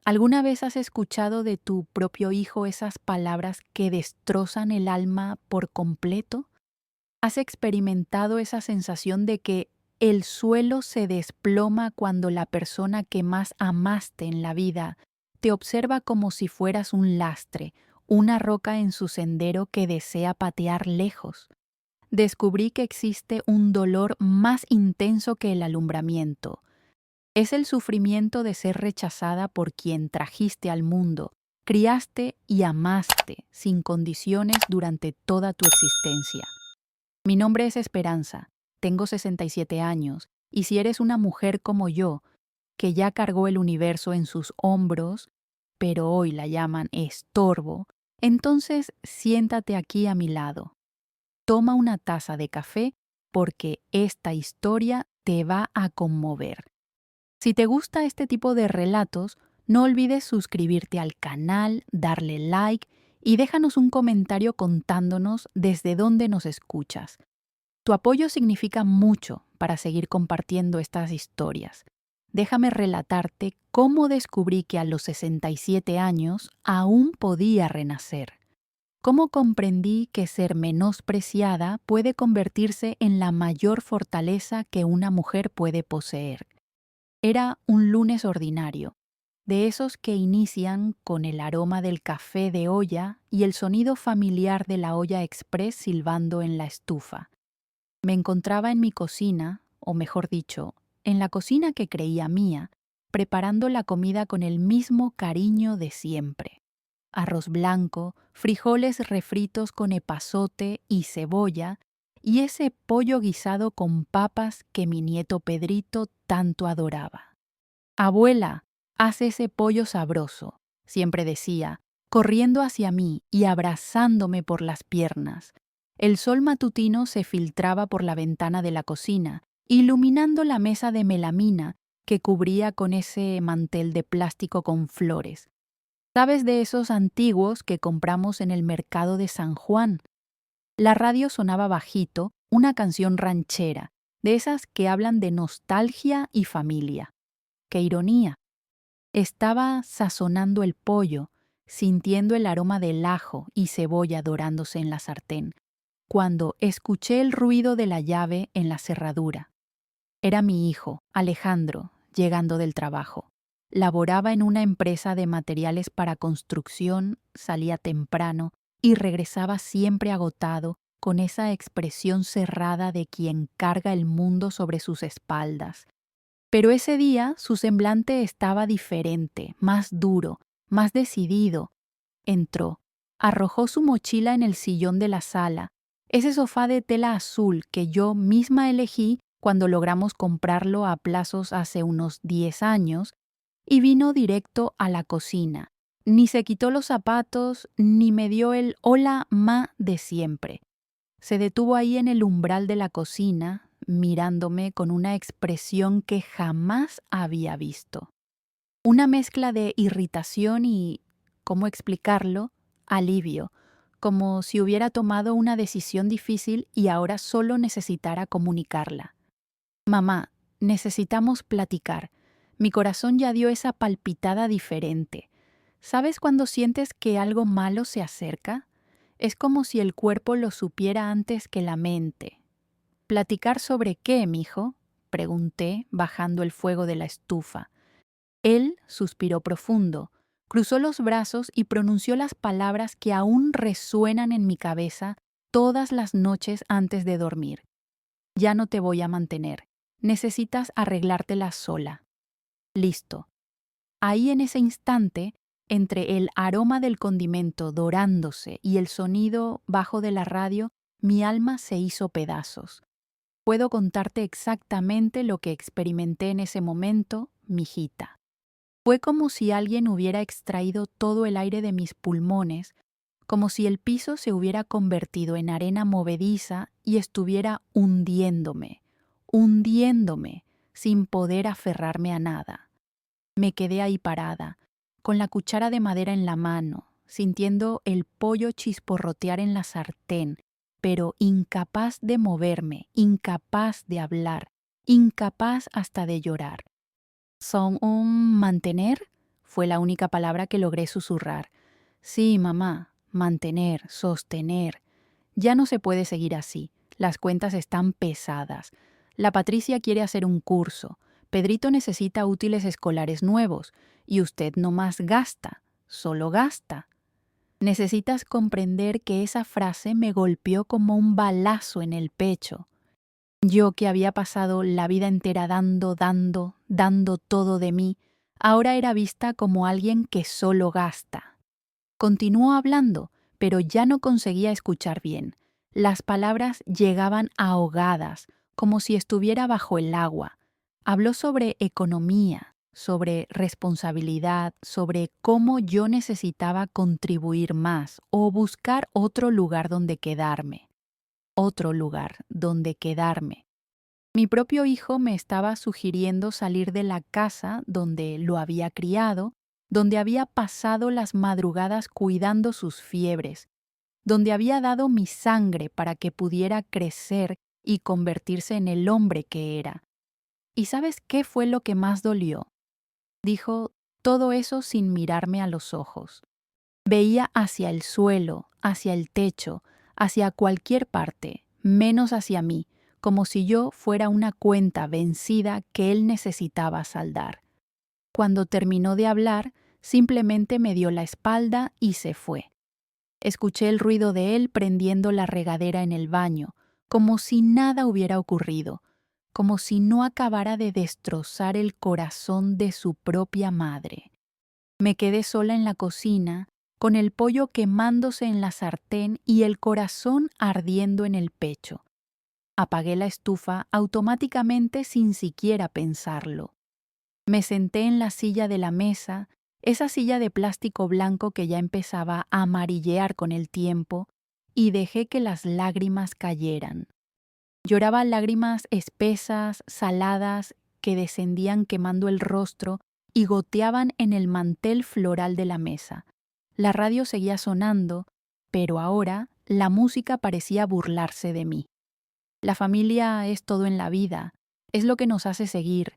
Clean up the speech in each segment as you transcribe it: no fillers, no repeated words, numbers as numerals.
¿Alguna vez has escuchado de tu propio hijo esas palabras que destrozan el alma por completo? ¿Has experimentado esa sensación de que el suelo se desploma cuando la persona que más amaste en la vida te observa como si fueras un lastre, una roca en su sendero que desea patear lejos? Descubrí que existe un dolor más intenso que el alumbramiento. Es el sufrimiento de ser rechazada por quien trajiste al mundo, criaste y amaste sin condiciones durante toda tu existencia. Mi nombre es Esperanza, tengo 67 años, y si eres una mujer como yo, que ya cargó el universo en sus hombros, pero hoy la llaman estorbo, entonces siéntate aquí a mi lado. Toma una taza de café porque esta historia te va a conmover. Si te gusta este tipo de relatos, no olvides suscribirte al canal, darle like y déjanos un comentario contándonos desde dónde nos escuchas. Tu apoyo significa mucho para seguir compartiendo estas historias. Déjame relatarte cómo descubrí que a los 67 años aún podía renacer. Cómo comprendí que ser menospreciada puede convertirse en la mayor fortaleza que una mujer puede poseer. Era un lunes ordinario, de esos que inician con el aroma del café de olla y el sonido familiar de la olla express silbando en la estufa. Me encontraba en mi cocina, o mejor dicho, en la cocina que creía mía, preparando la comida con el mismo cariño de siempre. Arroz blanco, frijoles refritos con epazote y cebolla, y ese pollo guisado con papas que mi nieto Pedrito tanto adoraba. Abuela, haz ese pollo sabroso, siempre decía, corriendo hacia mí y abrazándome por las piernas. El sol matutino se filtraba por la ventana de la cocina, iluminando la mesa de melamina que cubría con ese mantel de plástico con flores. ¿Sabes de esos antiguos que compramos en el mercado de San Juan? La radio sonaba bajito, una canción ranchera, de esas que hablan de nostalgia y familia. ¡Qué ironía! Estaba sazonando el pollo, sintiendo el aroma del ajo y cebolla dorándose en la sartén, cuando escuché el ruido de la llave en la cerradura. Era mi hijo, Alejandro, llegando del trabajo. Laboraba en una empresa de materiales para construcción, salía temprano y regresaba siempre agotado, con esa expresión cerrada de quien carga el mundo sobre sus espaldas. Pero ese día su semblante estaba diferente, más duro, más decidido. Entró, arrojó su mochila en el sillón de la sala, ese sofá de tela azul que yo misma elegí cuando logramos comprarlo a plazos hace unos 10 años, y vino directo a la cocina. Ni se quitó los zapatos, ni me dio el hola ma de siempre. Se detuvo ahí en el umbral de la cocina, mirándome con una expresión que jamás había visto. Una mezcla de irritación y, ¿cómo explicarlo?, alivio, como si hubiera tomado una decisión difícil y ahora solo necesitara comunicarla. Mamá, necesitamos platicar. Mi corazón ya dio esa palpitada diferente. ¿Sabes cuando sientes que algo malo se acerca? Es como si el cuerpo lo supiera antes que la mente. ¿Platicar sobre qué, mijo?, pregunté, bajando el fuego de la estufa. Él suspiró profundo, cruzó los brazos y pronunció las palabras que aún resuenan en mi cabeza todas las noches antes de dormir. Ya no te voy a mantener. Necesitas arreglártela sola. Listo. Ahí en ese instante, entre el aroma del condimento dorándose y el sonido bajo de la radio, mi alma se hizo pedazos. Puedo contarte exactamente lo que experimenté en ese momento, mijita. Fue como si alguien hubiera extraído todo el aire de mis pulmones, como si el piso se hubiera convertido en arena movediza y estuviera hundiéndome, sin poder aferrarme a nada. Me quedé ahí parada, con la cuchara de madera en la mano, sintiendo el pollo chisporrotear en la sartén, pero incapaz de moverme, incapaz de hablar, incapaz hasta de llorar. ¿Son un mantener? fue la única palabra que logré susurrar. Sí, mamá, mantener, sostener. Ya no se puede seguir así. Las cuentas están pesadas. La Patricia quiere hacer un curso. Pedrito necesita útiles escolares nuevos. Y usted no más gasta, solo gasta. Necesitas comprender que esa frase me golpeó como un balazo en el pecho. Yo que había pasado la vida entera dando todo de mí, ahora era vista como alguien que solo gasta. Continuó hablando, pero ya no conseguía escuchar bien. Las palabras llegaban ahogadas, como si estuviera bajo el agua. Habló sobre economía, sobre responsabilidad, sobre cómo yo necesitaba contribuir más o buscar otro lugar donde quedarme. Otro lugar donde quedarme. Mi propio hijo me estaba sugiriendo salir de la casa donde lo había criado, donde había pasado las madrugadas cuidando sus fiebres, donde había dado mi sangre para que pudiera crecer y convertirse en el hombre que era. ¿Y sabes qué fue lo que más dolió? Dijo todo eso sin mirarme a los ojos. Veía hacia el suelo, hacia el techo, hacia cualquier parte, menos hacia mí, como si yo fuera una cuenta vencida que él necesitaba saldar. Cuando terminó de hablar, simplemente me dio la espalda y se fue. Escuché el ruido de él prendiendo la regadera en el baño, como si nada hubiera ocurrido, como si no acabara de destrozar el corazón de su propia madre. Me quedé sola en la cocina, con el pollo quemándose en la sartén y el corazón ardiendo en el pecho. Apagué la estufa automáticamente sin siquiera pensarlo. Me senté en la silla de la mesa, esa silla de plástico blanco que ya empezaba a amarillear con el tiempo, y dejé que las lágrimas cayeran. Lloraba lágrimas espesas, saladas, que descendían quemando el rostro y goteaban en el mantel floral de la mesa. La radio seguía sonando, pero ahora la música parecía burlarse de mí. La familia es todo en la vida, es lo que nos hace seguir.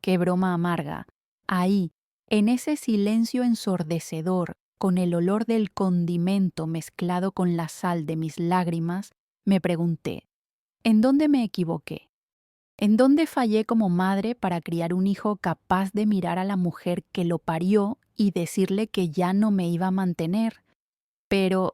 Qué broma amarga. Ahí, en ese silencio ensordecedor, con el olor del condimento mezclado con la sal de mis lágrimas, me pregunté, ¿en dónde me equivoqué? ¿En dónde fallé como madre para criar un hijo capaz de mirar a la mujer que lo parió y decirle que ya no me iba a mantener? Pero,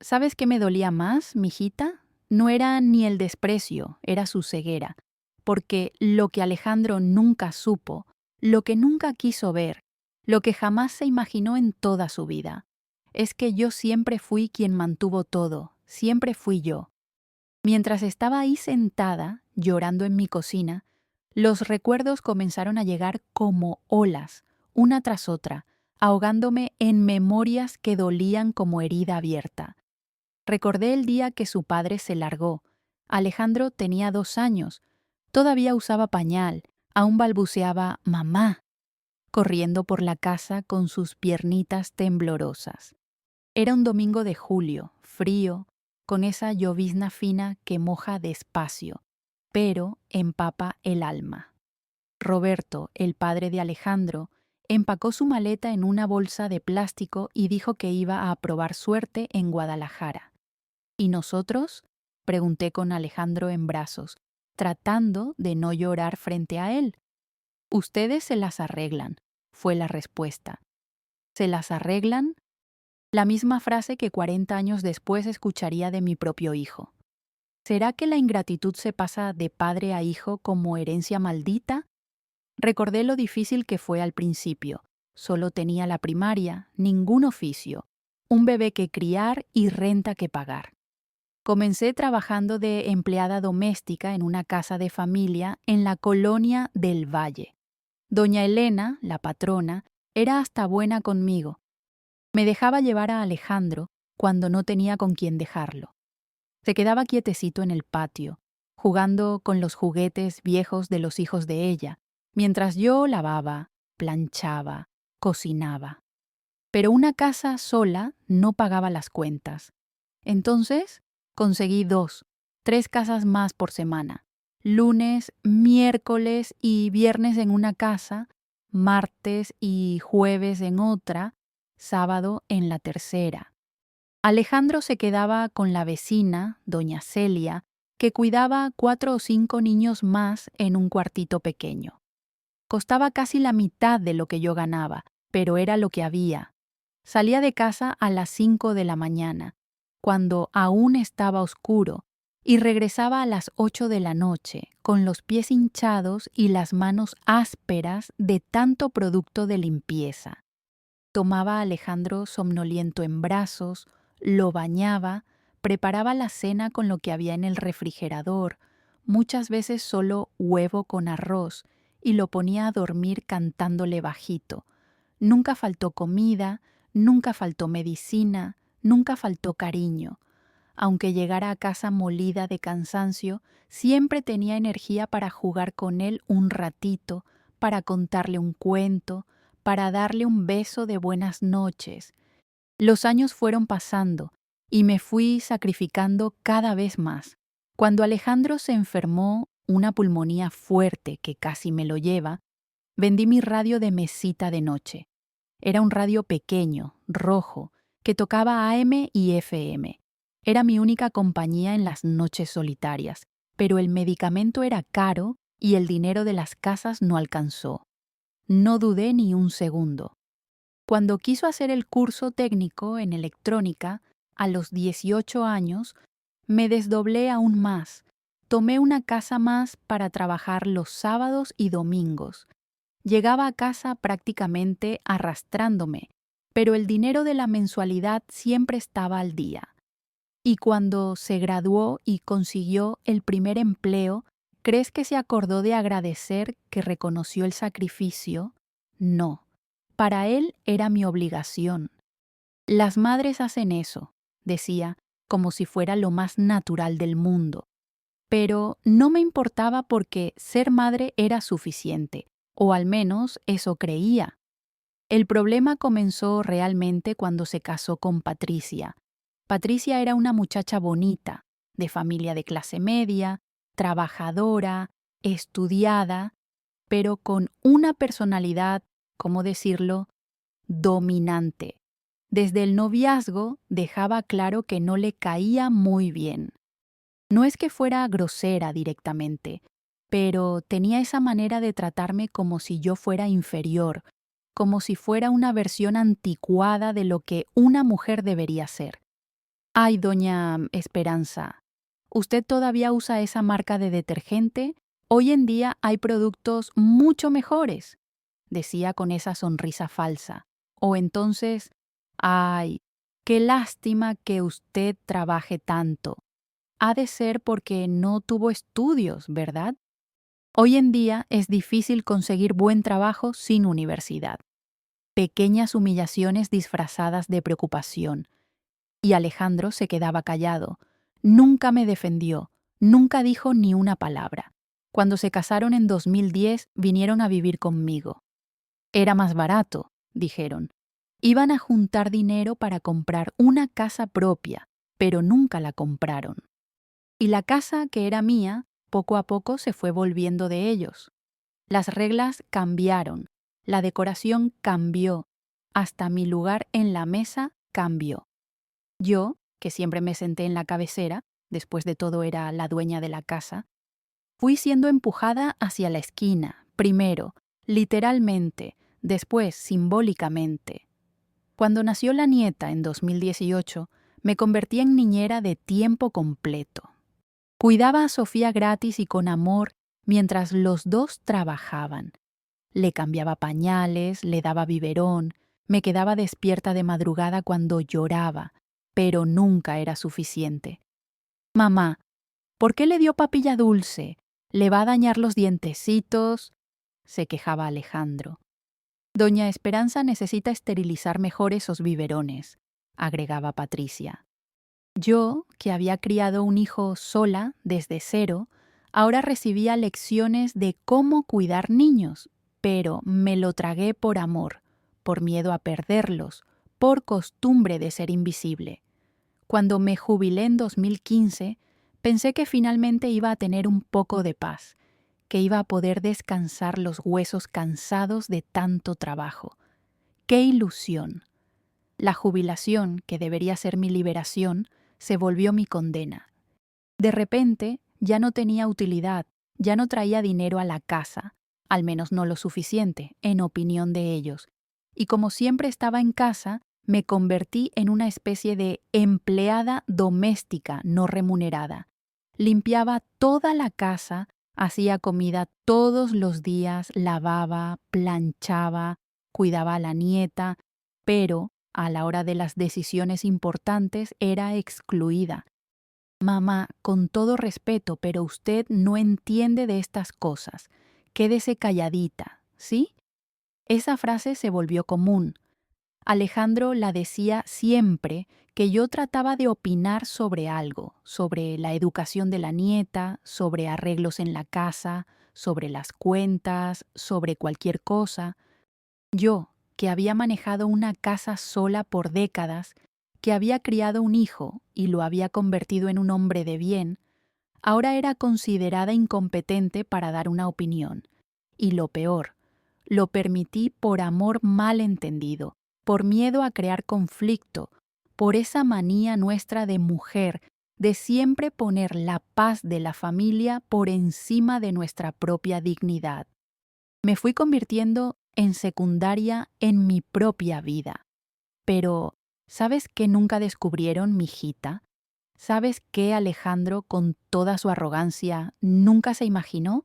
¿sabes qué me dolía más, mijita? No era ni el desprecio, era su ceguera, porque lo que Alejandro nunca supo, lo que nunca quiso ver, lo que jamás se imaginó en toda su vida, es que yo siempre fui quien mantuvo todo, siempre fui yo. Mientras estaba ahí sentada, llorando en mi cocina, los recuerdos comenzaron a llegar como olas, una tras otra, ahogándome en memorias que dolían como herida abierta. Recordé el día que su padre se largó. Alejandro tenía 2 años, todavía usaba pañal, aún balbuceaba «mamá», corriendo por la casa con sus piernitas temblorosas. Era un domingo de julio, frío, con esa llovizna fina que moja despacio, pero empapa el alma. Roberto, el padre de Alejandro, empacó su maleta en una bolsa de plástico y dijo que iba a probar suerte en Guadalajara. ¿Y nosotros?, pregunté con Alejandro en brazos, tratando de no llorar frente a él. Ustedes se las arreglan, fue la respuesta. ¿Se las arreglan? La misma frase que 40 años después escucharía de mi propio hijo. ¿Será que la ingratitud se pasa de padre a hijo como herencia maldita? Recordé lo difícil que fue al principio. Solo tenía la primaria, ningún oficio, un bebé que criar y renta que pagar. Comencé trabajando de empleada doméstica en una casa de familia en la colonia del Valle. Doña Elena, la patrona, era hasta buena conmigo. Me dejaba llevar a Alejandro cuando no tenía con quién dejarlo. Se quedaba quietecito en el patio, jugando con los juguetes viejos de los hijos de ella, mientras yo lavaba, planchaba, cocinaba. Pero una casa sola no pagaba las cuentas. Entonces conseguí 2, 3 casas más por semana. Lunes, miércoles y viernes en una casa, martes y jueves en otra, sábado en la tercera. Alejandro se quedaba con la vecina, doña Celia, que cuidaba 4 o 5 niños más en un cuartito pequeño. Costaba casi la mitad de lo que yo ganaba, pero era lo que había. Salía de casa a las 5 de la mañana, cuando aún estaba oscuro, y regresaba a las 8 de la noche, con los pies hinchados y las manos ásperas de tanto producto de limpieza. Tomaba a Alejandro somnoliento en brazos, lo bañaba, preparaba la cena con lo que había en el refrigerador, muchas veces solo huevo con arroz, y lo ponía a dormir cantándole bajito. Nunca faltó comida, nunca faltó medicina, nunca faltó cariño. Aunque llegara a casa molida de cansancio, siempre tenía energía para jugar con él un ratito, para contarle un cuento, para darle un beso de buenas noches. Los años fueron pasando y me fui sacrificando cada vez más. Cuando Alejandro se enfermó, una pulmonía fuerte que casi me lo lleva, vendí mi radio de mesita de noche. Era un radio pequeño, rojo, que tocaba AM y FM. Era mi única compañía en las noches solitarias, pero el medicamento era caro y el dinero de las casas no alcanzó. No dudé ni un segundo. Cuando quiso hacer el curso técnico en electrónica, a los 18 años, me desdoblé aún más. Tomé una casa más para trabajar los sábados y domingos. Llegaba a casa prácticamente arrastrándome, pero el dinero de la mensualidad siempre estaba al día. Y cuando se graduó y consiguió el primer empleo, ¿crees que se acordó de agradecer que reconoció el sacrificio? No. Para él era mi obligación. Las madres hacen eso, decía, como si fuera lo más natural del mundo. Pero no me importaba porque ser madre era suficiente, o al menos eso creía. El problema comenzó realmente cuando se casó con Patricia. Patricia era una muchacha bonita, de familia de clase media, trabajadora, estudiada, pero con una personalidad, ¿cómo decirlo?, dominante. Desde el noviazgo dejaba claro que no le caía muy bien. No es que fuera grosera directamente, pero tenía esa manera de tratarme como si yo fuera inferior, como si fuera una versión anticuada de lo que una mujer debería ser. Ay, doña Esperanza, ¿usted todavía usa esa marca de detergente? Hoy en día hay productos mucho mejores, decía con esa sonrisa falsa. O entonces, ay, qué lástima que usted trabaje tanto. Ha de ser porque no tuvo estudios, ¿verdad? Hoy en día es difícil conseguir buen trabajo sin universidad. Pequeñas humillaciones disfrazadas de preocupación. Y Alejandro se quedaba callado. Nunca me defendió, nunca dijo ni una palabra. Cuando se casaron en 2010, vinieron a vivir conmigo. Era más barato, dijeron. Iban a juntar dinero para comprar una casa propia, pero nunca la compraron. Y la casa, que era mía, poco a poco se fue volviendo de ellos. Las reglas cambiaron, la decoración cambió, hasta mi lugar en la mesa cambió. Yo, que siempre me senté en la cabecera, después de todo era la dueña de la casa, fui siendo empujada hacia la esquina, primero, literalmente, después simbólicamente. Cuando nació la nieta en 2018, me convertí en niñera de tiempo completo. Cuidaba a Sofía gratis y con amor mientras los dos trabajaban. Le cambiaba pañales, le daba biberón, me quedaba despierta de madrugada cuando lloraba, pero nunca era suficiente. Mamá, ¿por qué le dio papilla dulce? ¿Le va a dañar los dientecitos? Se quejaba Alejandro. Doña Esperanza necesita esterilizar mejor esos biberones, agregaba Patricia. Yo, que había criado un hijo sola desde cero, ahora recibía lecciones de cómo cuidar niños, pero me lo tragué por amor, por miedo a perderlos, por costumbre de ser invisible. Cuando me jubilé en 2015, pensé que finalmente iba a tener un poco de paz, que iba a poder descansar los huesos cansados de tanto trabajo. ¡Qué ilusión! La jubilación, que debería ser mi liberación, se volvió mi condena. De repente, ya no tenía utilidad, ya no traía dinero a la casa, al menos no lo suficiente, en opinión de ellos. Y como siempre estaba en casa, me convertí en una especie de empleada doméstica no remunerada. Limpiaba toda la casa, hacía comida todos los días, lavaba, planchaba, cuidaba a la nieta, pero a la hora de las decisiones importantes era excluida. Mamá, con todo respeto, pero usted no entiende de estas cosas. Quédese calladita, ¿sí? Esa frase se volvió común. Alejandro la decía siempre que yo trataba de opinar sobre algo, sobre la educación de la nieta, sobre arreglos en la casa, sobre las cuentas, sobre cualquier cosa. Yo, que había manejado una casa sola por décadas, que había criado un hijo y lo había convertido en un hombre de bien, ahora era considerada incompetente para dar una opinión. Y lo peor, lo permití por amor mal entendido, por miedo a crear conflicto, por esa manía nuestra de mujer de siempre poner la paz de la familia por encima de nuestra propia dignidad. Me fui convirtiendo en secundaria en mi propia vida. Pero, ¿sabes qué nunca descubrieron, mijita? ¿Sabes qué Alejandro, con toda su arrogancia, nunca se imaginó?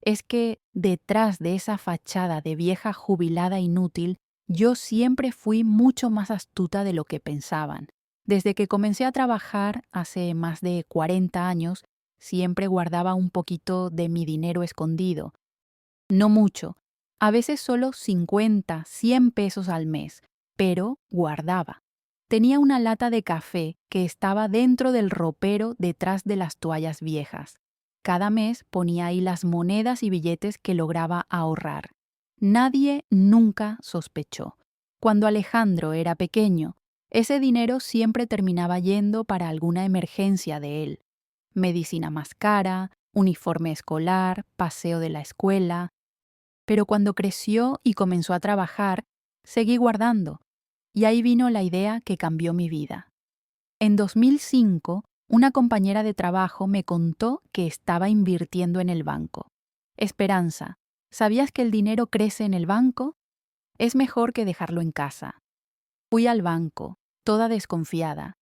Es que detrás de esa fachada de vieja jubilada inútil, yo siempre fui mucho más astuta de lo que pensaban. Desde que comencé a trabajar hace más de 40 años, siempre guardaba un poquito de mi dinero escondido. No mucho, a veces solo 50, 100 pesos al mes, pero guardaba. Tenía una lata de café que estaba dentro del ropero detrás de las toallas viejas. Cada mes ponía ahí las monedas y billetes que lograba ahorrar. Nadie nunca sospechó. Cuando Alejandro era pequeño, ese dinero siempre terminaba yendo para alguna emergencia de él. Medicina más cara, uniforme escolar, paseo de la escuela. Pero cuando creció y comenzó a trabajar, seguí guardando. Y ahí vino la idea que cambió mi vida. En 2005, una compañera de trabajo me contó que estaba invirtiendo en el banco. Esperanza, ¿sabías que el dinero crece en el banco? Es mejor que dejarlo en casa. Fui al banco, toda desconfiada.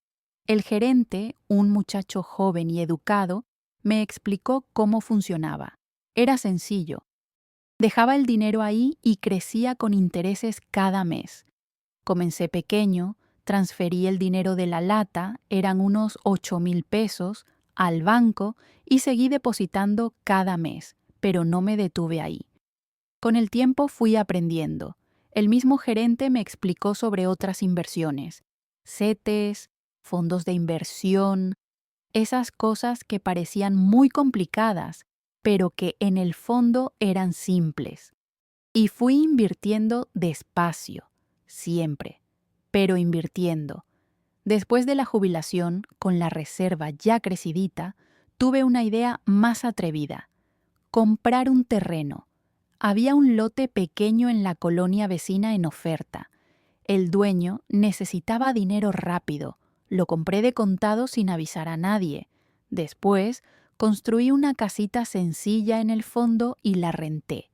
El gerente, un muchacho joven y educado, me explicó cómo funcionaba. Era sencillo. Dejaba el dinero ahí y crecía con intereses cada mes. Comencé pequeño, transferí el dinero de la lata, eran unos 8,000 pesos, al banco y seguí depositando cada mes, pero no me detuve ahí. Con el tiempo fui aprendiendo. El mismo gerente me explicó sobre otras inversiones, CETES, fondos de inversión, esas cosas que parecían muy complicadas, pero que en el fondo eran simples. Y fui invirtiendo despacio, siempre, pero invirtiendo. Después de la jubilación, con la reserva ya crecidita, tuve una idea más atrevida: comprar un terreno. Había un lote pequeño en la colonia vecina en oferta. El dueño necesitaba dinero rápido. Lo compré de contado sin avisar a nadie. Después, construí una casita sencilla en el fondo y la renté.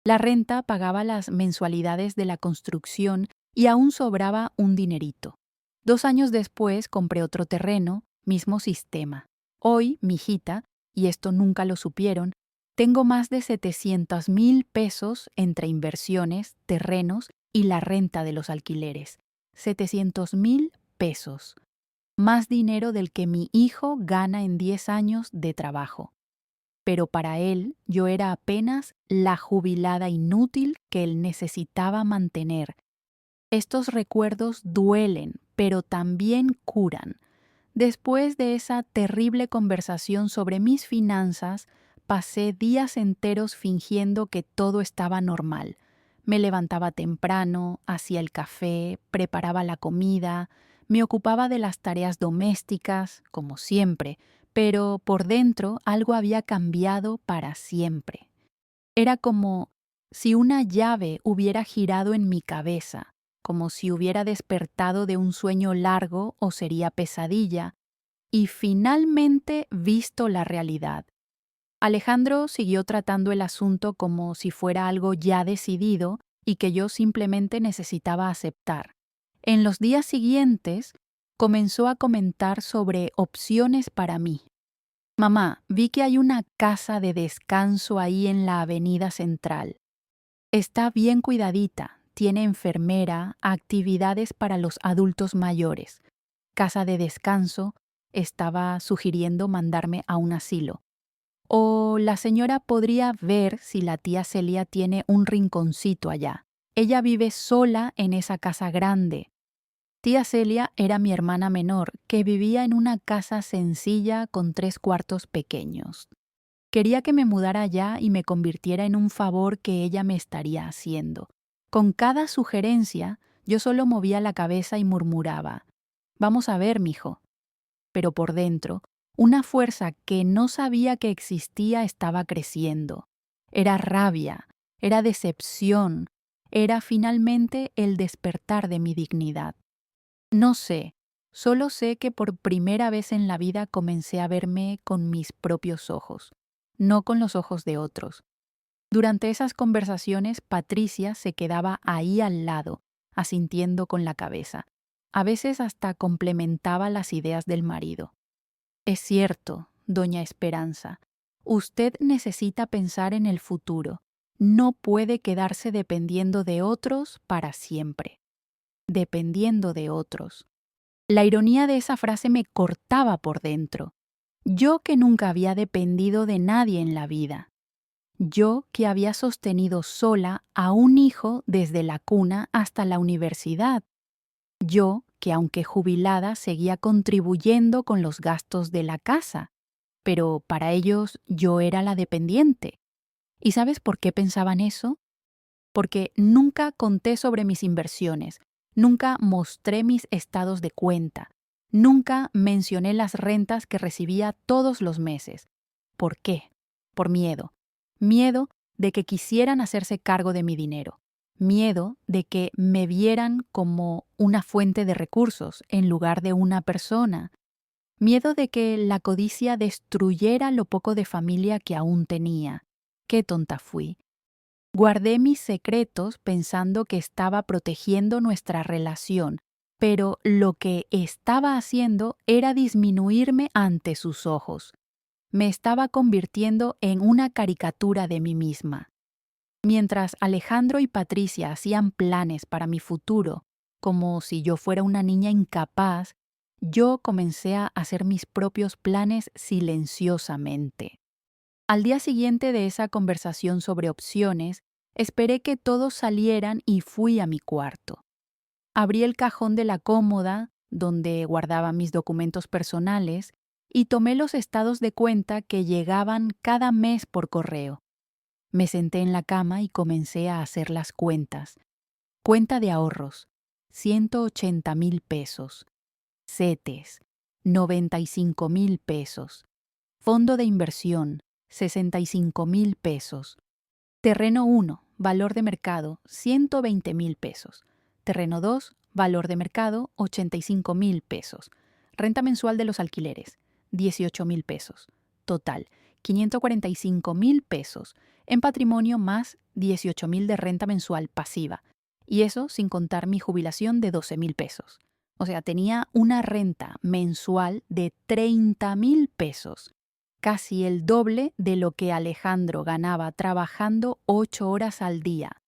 La renta pagaba las mensualidades de la construcción y aún sobraba un dinerito. 2 años después compré otro terreno, mismo sistema. Hoy, mijita, y esto nunca lo supieron, tengo más de 700,000 pesos entre inversiones, terrenos y la renta de los alquileres. 700,000 pesos. Más dinero del que mi hijo gana en 10 años de trabajo. Pero para él yo era apenas la jubilada inútil que él necesitaba mantener. Estos recuerdos duelen, pero también curan. Después de esa terrible conversación sobre mis finanzas, pasé días enteros fingiendo que todo estaba normal. Me levantaba temprano, hacía el café, preparaba la comida, me ocupaba de las tareas domésticas, como siempre, pero por dentro algo había cambiado para siempre. Era como si una llave hubiera girado en mi cabeza, como si hubiera despertado de un sueño largo o sería pesadilla, y finalmente visto la realidad. Alejandro siguió tratando el asunto como si fuera algo ya decidido y que yo simplemente necesitaba aceptar. En los días siguientes, comenzó a comentar sobre opciones para mí. Mamá, vi que hay una casa de descanso ahí en la avenida central. Está bien cuidadita, tiene enfermera, actividades para los adultos mayores. Casa de descanso, estaba sugiriendo mandarme a un asilo. O la señora podría ver si la tía Celia tiene un rinconcito allá. Ella vive sola en esa casa grande. Tía Celia era mi hermana menor, que vivía en una casa sencilla con 3 cuartos pequeños. Quería que me mudara allá y me convirtiera en un favor que ella me estaría haciendo. Con cada sugerencia, yo solo movía la cabeza y murmuraba: «Vamos a ver, mijo». Pero por dentro, una fuerza que no sabía que existía estaba creciendo. Era rabia, era decepción, era finalmente el despertar de mi dignidad. No sé, solo sé que por primera vez en la vida comencé a verme con mis propios ojos, no con los ojos de otros. Durante esas conversaciones, Patricia se quedaba ahí al lado, asintiendo con la cabeza. A veces hasta complementaba las ideas del marido. Es cierto, doña Esperanza, usted necesita pensar en el futuro. No puede quedarse dependiendo de otros para siempre. Dependiendo de otros. La ironía de esa frase me cortaba por dentro. Yo que nunca había dependido de nadie en la vida. Yo que había sostenido sola a un hijo desde la cuna hasta la universidad. Yo que aunque jubilada seguía contribuyendo con los gastos de la casa, pero para ellos yo era la dependiente. ¿Y sabes por qué pensaban eso? Porque nunca conté sobre mis inversiones, nunca mostré mis estados de cuenta, nunca mencioné las rentas que recibía todos los meses. ¿Por qué? Por miedo. Miedo de que quisieran hacerse cargo de mi dinero. Miedo de que me vieran como una fuente de recursos en lugar de una persona. Miedo de que la codicia destruyera lo poco de familia que aún tenía. Qué tonta fui. Guardé mis secretos pensando que estaba protegiendo nuestra relación, pero lo que estaba haciendo era disminuirme ante sus ojos. Me estaba convirtiendo en una caricatura de mí misma. Mientras Alejandro y Patricia hacían planes para mi futuro, como si yo fuera una niña incapaz, yo comencé a hacer mis propios planes silenciosamente. Al día siguiente de esa conversación sobre opciones, esperé que todos salieran y fui a mi cuarto. Abrí el cajón de la cómoda, donde guardaba mis documentos personales, y tomé los estados de cuenta que llegaban cada mes por correo. Me senté en la cama y comencé a hacer las cuentas. Cuenta de ahorros, 180,000 pesos. CETES, 95,000 pesos. Fondo de inversión, 65,000 pesos. Terreno 1, valor de mercado, 120,000 pesos. Terreno 2, valor de mercado, 85,000 pesos. Renta mensual de los alquileres, 18,000 pesos. Total, 545,000 pesos. En patrimonio más 18,000 de renta mensual pasiva. Y eso sin contar mi jubilación de 12,000 pesos. O sea, tenía una renta mensual de 30,000 pesos. Casi el doble de lo que Alejandro ganaba trabajando 8 horas al día.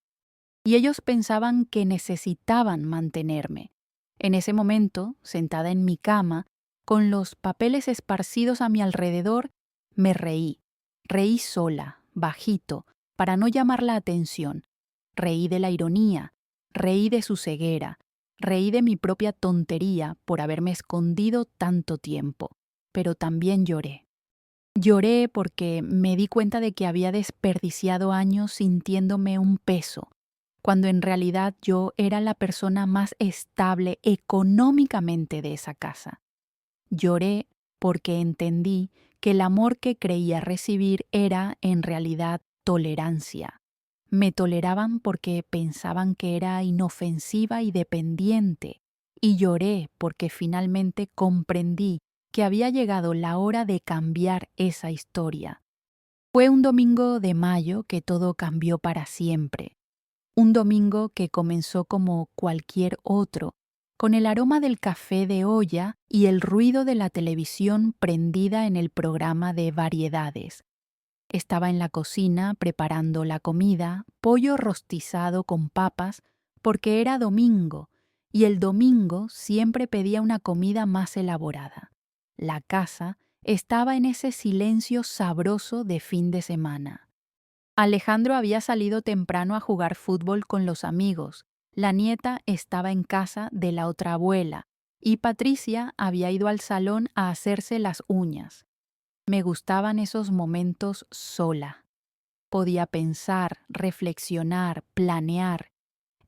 Y ellos pensaban que necesitaban mantenerme. En ese momento, sentada en mi cama, con los papeles esparcidos a mi alrededor, me reí. Reí sola, bajito, para no llamar la atención. Reí de la ironía, reí de su ceguera, reí de mi propia tontería por haberme escondido tanto tiempo. Pero también lloré. Lloré porque me di cuenta de que había desperdiciado años sintiéndome un peso, cuando en realidad yo era la persona más estable económicamente de esa casa. Lloré porque entendí que el amor que creía recibir era, en realidad, tolerancia. Me toleraban porque pensaban que era inofensiva y dependiente, y lloré porque finalmente comprendí que había llegado la hora de cambiar esa historia. Fue un domingo de mayo que todo cambió para siempre. Un domingo que comenzó como cualquier otro, con el aroma del café de olla y el ruido de la televisión prendida en el programa de variedades. Estaba en la cocina preparando la comida, pollo rostizado con papas, porque era domingo, y el domingo siempre pedía una comida más elaborada. La casa estaba en ese silencio sabroso de fin de semana. Alejandro había salido temprano a jugar fútbol con los amigos, la nieta estaba en casa de la otra abuela, y Patricia había ido al salón a hacerse las uñas. Me gustaban esos momentos sola. Podía pensar, reflexionar, planear.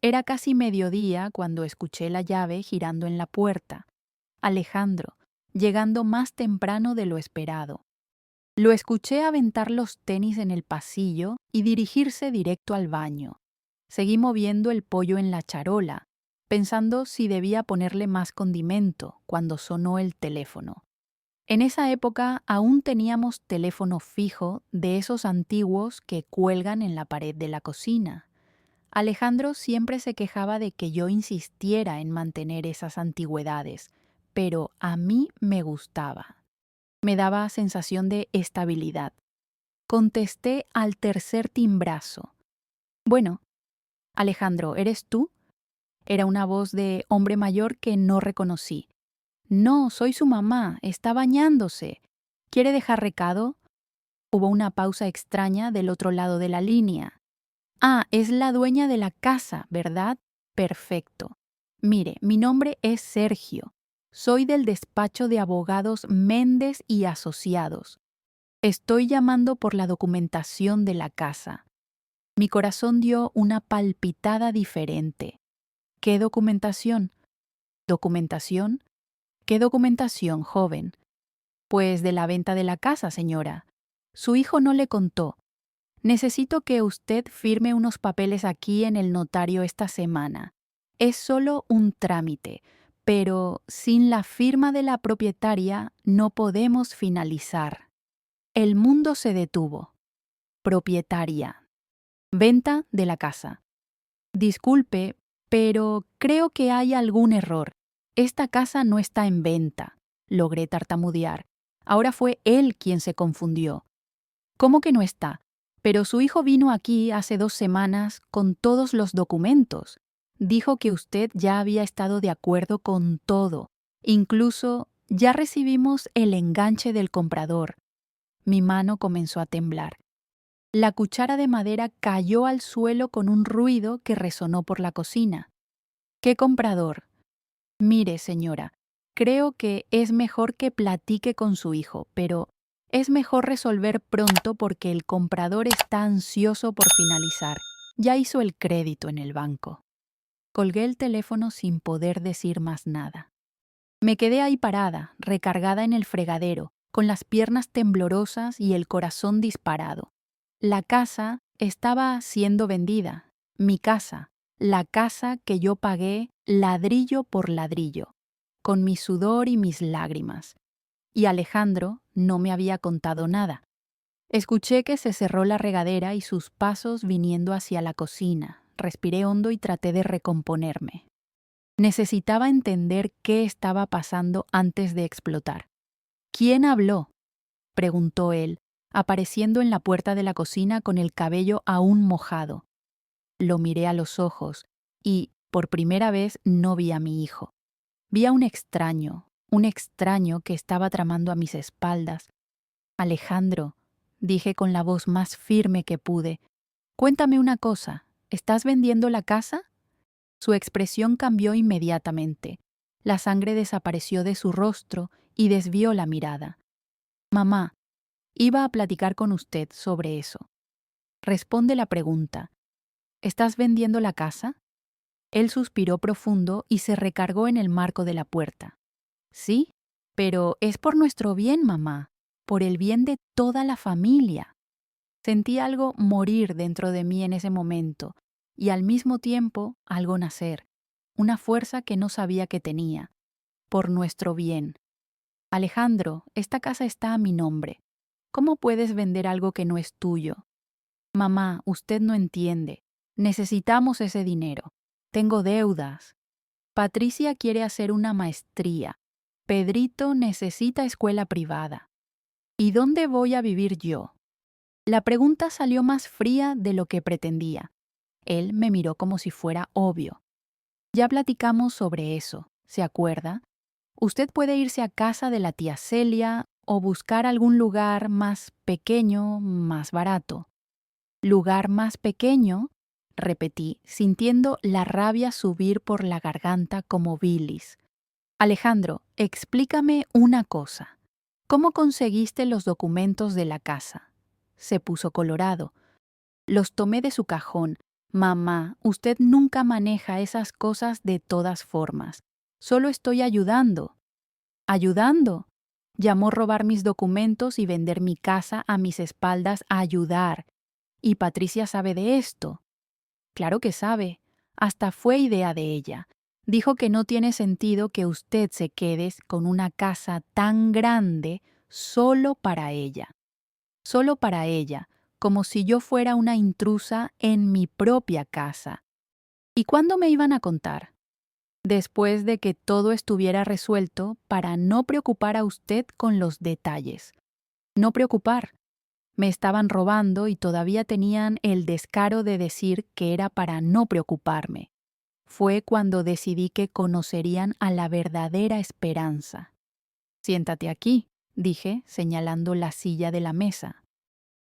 Era casi mediodía cuando escuché la llave girando en la puerta. Alejandro, llegando más temprano de lo esperado. Lo escuché aventar los tenis en el pasillo y dirigirse directo al baño. Seguí moviendo el pollo en la charola, pensando si debía ponerle más condimento cuando sonó el teléfono. En esa época aún teníamos teléfono fijo de esos antiguos que cuelgan en la pared de la cocina. Alejandro siempre se quejaba de que yo insistiera en mantener esas antigüedades, pero a mí me gustaba. Me daba sensación de estabilidad. Contesté al tercer timbrazo. Bueno, Alejandro, ¿eres tú? Era una voz de hombre mayor que no reconocí. No, soy su mamá, está bañándose. ¿Quiere dejar recado? Hubo una pausa extraña del otro lado de la línea. Ah, es la dueña de la casa, ¿verdad? Perfecto. Mire, mi nombre es Sergio. Soy del despacho de abogados Méndez y Asociados. Estoy llamando por la documentación de la casa. Mi corazón dio una palpitada diferente. ¿Qué documentación? ¿Documentación? ¿Qué documentación, joven? Pues de la venta de la casa, señora. Su hijo no le contó. Necesito que usted firme unos papeles aquí en el notario esta semana. Es solo un trámite, pero sin la firma de la propietaria no podemos finalizar. El mundo se detuvo. Propietaria. Venta de la casa. Disculpe, pero creo que hay algún error. Esta casa no está en venta. Logré tartamudear. Ahora fue él quien se confundió. ¿Cómo que no está? Pero su hijo vino aquí hace 2 semanas con todos los documentos. Dijo que usted ya había estado de acuerdo con todo. Incluso ya recibimos el enganche del comprador. Mi mano comenzó a temblar. La cuchara de madera cayó al suelo con un ruido que resonó por la cocina. ¿Qué comprador? Mire, señora, creo que es mejor que platique con su hijo, pero es mejor resolver pronto porque el comprador está ansioso por finalizar. Ya hizo el crédito en el banco. Colgué el teléfono sin poder decir más nada. Me quedé ahí parada, recargada en el fregadero, con las piernas temblorosas y el corazón disparado. La casa estaba siendo vendida. Mi casa, la casa que yo pagué ladrillo por ladrillo, con mi sudor y mis lágrimas. Y Alejandro no me había contado nada. Escuché que se cerró la regadera y sus pasos viniendo hacia la cocina. Respiré hondo y traté de recomponerme. Necesitaba entender qué estaba pasando antes de explotar. ¿Quién habló?, preguntó él, apareciendo en la puerta de la cocina con el cabello aún mojado. Lo miré a los ojos y, por primera vez, no vi a mi hijo. Vi a un extraño que estaba tramando a mis espaldas. Alejandro, dije con la voz más firme que pude, cuéntame una cosa, ¿estás vendiendo la casa? Su expresión cambió inmediatamente. La sangre desapareció de su rostro y desvió la mirada. Mamá, iba a platicar con usted sobre eso. Responde la pregunta. ¿Estás vendiendo la casa? Él suspiró profundo y se recargó en el marco de la puerta. Sí, pero es por nuestro bien, mamá, por el bien de toda la familia. Sentí algo morir dentro de mí en ese momento y al mismo tiempo algo nacer, una fuerza que no sabía que tenía, por nuestro bien. Alejandro, esta casa está a mi nombre. ¿Cómo puedes vender algo que no es tuyo? Mamá, usted no entiende. Necesitamos ese dinero. Tengo deudas. Patricia quiere hacer una maestría. Pedrito necesita escuela privada. ¿Y dónde voy a vivir yo? La pregunta salió más fría de lo que pretendía. Él me miró como si fuera obvio. Ya platicamos sobre eso, ¿se acuerda? Usted puede irse a casa de la tía Celia o buscar algún lugar más pequeño, más barato. ¿Lugar más pequeño? Repetí, sintiendo la rabia subir por la garganta como bilis. Alejandro, explícame una cosa. ¿Cómo conseguiste los documentos de la casa? Se puso colorado. Los tomé de su cajón. Mamá, usted nunca maneja esas cosas de todas formas. Solo estoy ayudando. ¿Ayudando? Llamó robar mis documentos y vender mi casa a mis espaldas a ayudar. ¿Y Patricia sabe de esto? Claro que sabe. Hasta fue idea de ella. Dijo que no tiene sentido que usted se quede con una casa tan grande solo para ella. Solo para ella, como si yo fuera una intrusa en mi propia casa. ¿Y cuándo me iban a contar? Después de que todo estuviera resuelto para no preocupar a usted con los detalles. No preocupar. Me estaban robando y todavía tenían el descaro de decir que era para no preocuparme. Fue cuando decidí que conocerían a la verdadera esperanza. Siéntate aquí, dije, señalando la silla de la mesa.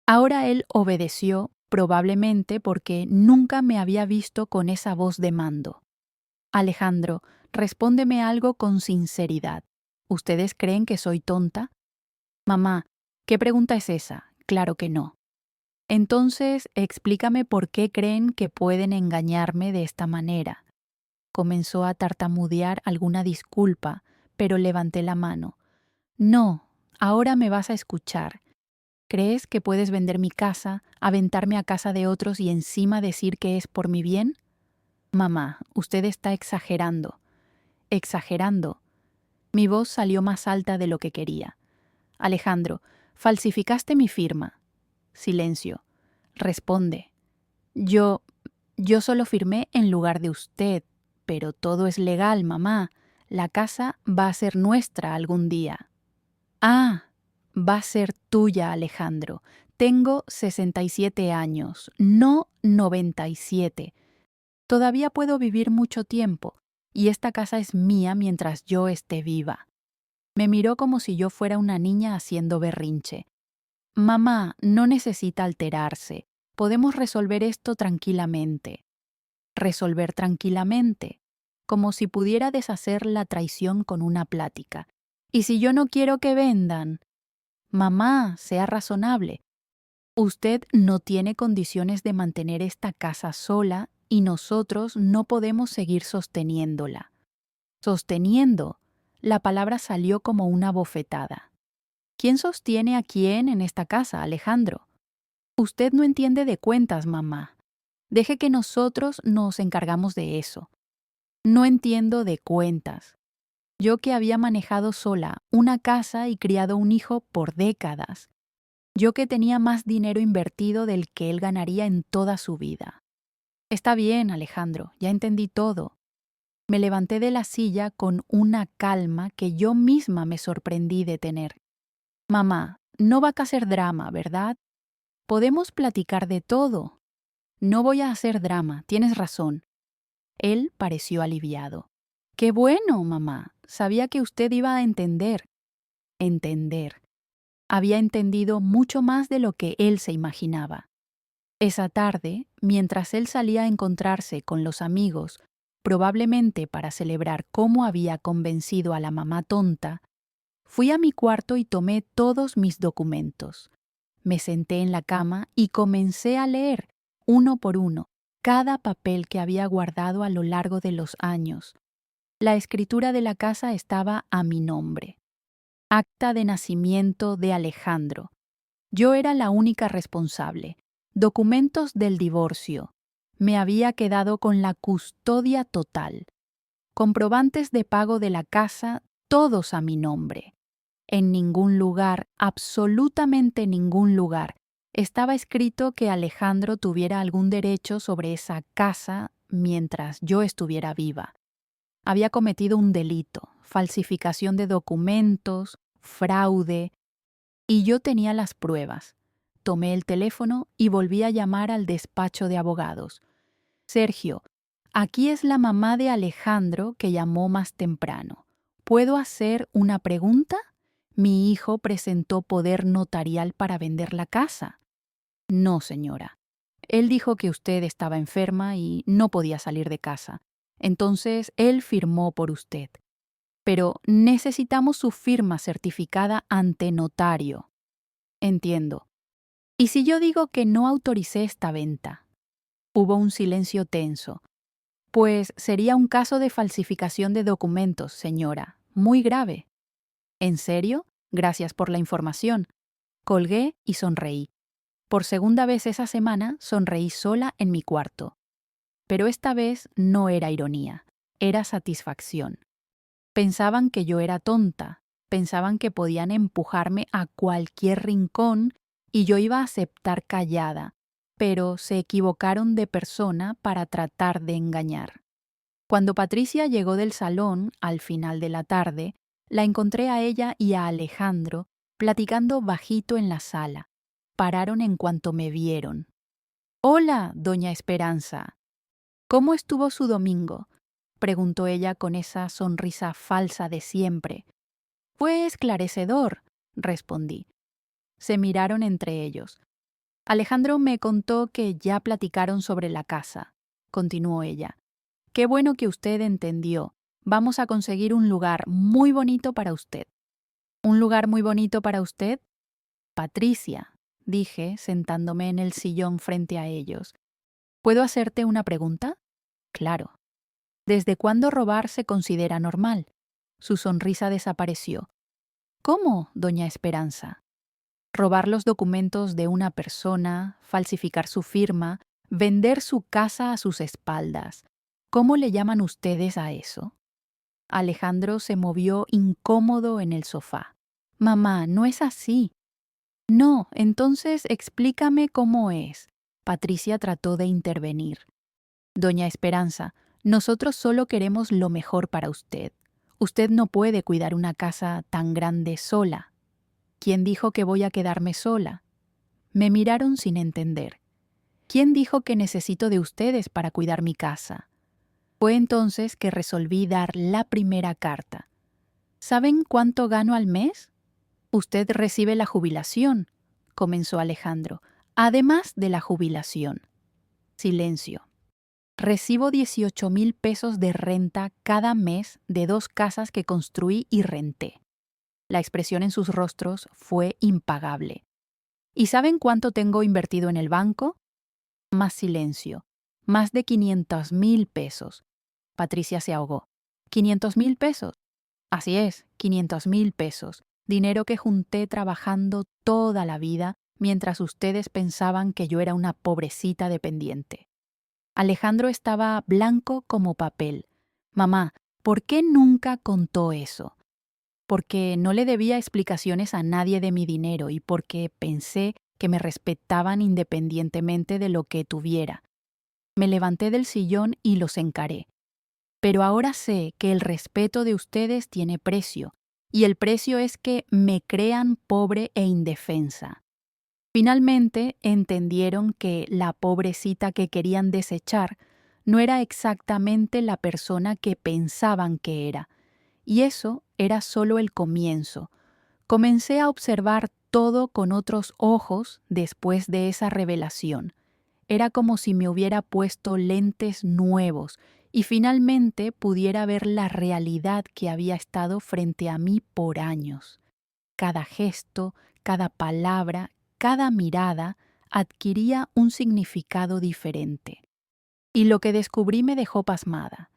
Ahora él obedeció, probablemente porque nunca me había visto con esa voz de mando. Alejandro, respóndeme algo con sinceridad. ¿Ustedes creen que soy tonta? Mamá, ¿qué pregunta es esa? Claro que no. Entonces, explícame por qué creen que pueden engañarme de esta manera. Comenzó a tartamudear alguna disculpa, pero levanté la mano. No, ahora me vas a escuchar. ¿Crees que puedes vender mi casa, aventarme a casa de otros y encima decir que es por mi bien? Mamá, usted está exagerando. Exagerando. Mi voz salió más alta de lo que quería. Alejandro, falsificaste mi firma. Silencio. Responde. Yo solo firmé en lugar de usted, pero todo es legal, mamá. La casa va a ser nuestra algún día. Ah, va a ser tuya, Alejandro. Tengo 67 años, no 97. Todavía puedo vivir mucho tiempo, y esta casa es mía mientras yo esté viva. Me miró como si yo fuera una niña haciendo berrinche. Mamá, no necesita alterarse. Podemos resolver esto tranquilamente. Resolver tranquilamente, como si pudiera deshacer la traición con una plática. ¿Y si yo no quiero que vendan? Mamá, sea razonable. Usted no tiene condiciones de mantener esta casa sola y nosotros no podemos seguir sosteniéndola. Sosteniendo. La palabra salió como una bofetada. ¿Quién sostiene a quién en esta casa, Alejandro? Usted no entiende de cuentas, mamá. Deje que nosotros nos encargamos de eso. No entiendo de cuentas. Yo que había manejado sola una casa y criado un hijo por décadas. Yo que tenía más dinero invertido del que él ganaría en toda su vida. Está bien, Alejandro, ya entendí todo. Me levanté de la silla con una calma que yo misma me sorprendí de tener. Mamá, no va a hacer drama, ¿verdad? Podemos platicar de todo. No voy a hacer drama, tienes razón. Él pareció aliviado. Qué bueno, mamá. Sabía que usted iba a entender. Entender. Había entendido mucho más de lo que él se imaginaba. Esa tarde, mientras él salía a encontrarse con los amigos, probablemente para celebrar cómo había convencido a la mamá tonta, fui a mi cuarto y tomé todos mis documentos. Me senté en la cama y comencé a leer, uno por uno, cada papel que había guardado a lo largo de los años. La escritura de la casa estaba a mi nombre. Acta de nacimiento de Alejandro. Yo era la única responsable. Documentos del divorcio. Me había quedado con la custodia total. Comprobantes de pago de la casa, todos a mi nombre. En ningún lugar, absolutamente ningún lugar, estaba escrito que Alejandro tuviera algún derecho sobre esa casa mientras yo estuviera viva. Había cometido un delito, falsificación de documentos, fraude, y yo tenía las pruebas. Tomé el teléfono y volví a llamar al despacho de abogados. Sergio, aquí es la mamá de Alejandro que llamó más temprano. ¿Puedo hacer una pregunta? Mi hijo presentó poder notarial para vender la casa. No, señora. Él dijo que usted estaba enferma y no podía salir de casa. Entonces, él firmó por usted. Pero necesitamos su firma certificada ante notario. Entiendo. ¿Y si yo digo que no autoricé esta venta? Hubo un silencio tenso. Pues sería un caso de falsificación de documentos, señora. Muy grave. ¿En serio? Gracias por la información. Colgué y sonreí. Por segunda vez esa semana sonreí sola en mi cuarto. Pero esta vez no era ironía, era satisfacción. Pensaban que yo era tonta, pensaban que podían empujarme a cualquier rincón y yo iba a aceptar callada, pero se equivocaron de persona para tratar de engañar. Cuando Patricia llegó del salón al final de la tarde, la encontré a ella y a Alejandro platicando bajito en la sala. Pararon en cuanto me vieron. «Hola, doña Esperanza. ¿Cómo estuvo su domingo?», preguntó ella con esa sonrisa falsa de siempre. «Fue esclarecedor», respondí. Se miraron entre ellos. «Alejandro me contó que ya platicaron sobre la casa», continuó ella. «Qué bueno que usted entendió. Vamos a conseguir un lugar muy bonito para usted». «¿Un lugar muy bonito para usted?». «Patricia», dije, sentándome en el sillón frente a ellos. «¿Puedo hacerte una pregunta?». «Claro». «¿Desde cuándo robar se considera normal?». Su sonrisa desapareció. «¿Cómo, doña Esperanza?». «Robar los documentos de una persona, falsificar su firma, vender su casa a sus espaldas. ¿Cómo le llaman ustedes a eso?». Alejandro se movió incómodo en el sofá. «Mamá, no es así». «No, entonces explícame cómo es». Patricia trató de intervenir. «Doña Esperanza, nosotros solo queremos lo mejor para usted. Usted no puede cuidar una casa tan grande sola». «¿Quién dijo que voy a quedarme sola?». Me miraron sin entender. «¿Quién dijo que necesito de ustedes para cuidar mi casa?». Fue entonces que resolví dar la primera carta. «¿Saben cuánto gano al mes?». «Usted recibe la jubilación», comenzó Alejandro, «además de la jubilación». Silencio. «Recibo 18,000 pesos de renta cada mes de 2 casas que construí y renté». La expresión en sus rostros fue impagable. «¿Y saben cuánto tengo invertido en el banco?». Más silencio. «Más de 500,000 pesos». Patricia se ahogó. «¿500,000 pesos?». «Así es, 500,000 pesos. Dinero que junté trabajando toda la vida mientras ustedes pensaban que yo era una pobrecita dependiente». Alejandro estaba blanco como papel. «Mamá, ¿por qué nunca contó eso?». «Porque no le debía explicaciones a nadie de mi dinero y porque pensé que me respetaban independientemente de lo que tuviera». Me levanté del sillón y los encaré. «Pero ahora sé que el respeto de ustedes tiene precio, y el precio es que me crean pobre e indefensa». Finalmente entendieron que la pobrecita que querían desechar no era exactamente la persona que pensaban que era, y eso era solo el comienzo. Comencé a observar todo con otros ojos después de esa revelación. Era como si me hubiera puesto lentes nuevos y finalmente pudiera ver la realidad que había estado frente a mí por años. Cada gesto, cada palabra, cada mirada adquiría un significado diferente. Y lo que descubrí me dejó pasmada.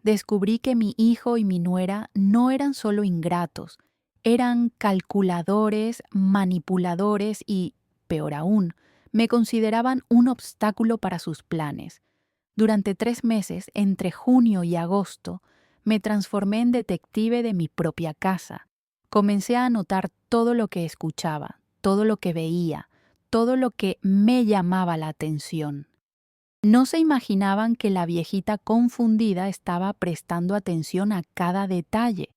Descubrí que mi hijo y mi nuera no eran solo ingratos, eran calculadores, manipuladores y peor aún, me consideraban un obstáculo para sus planes. Durante 3 meses, entre junio y agosto, me transformé en detective de mi propia casa. Comencé a anotar todo lo que escuchaba, todo lo que veía, todo lo que me llamaba la atención. No se imaginaban que la viejita confundida estaba prestando atención a cada detalle.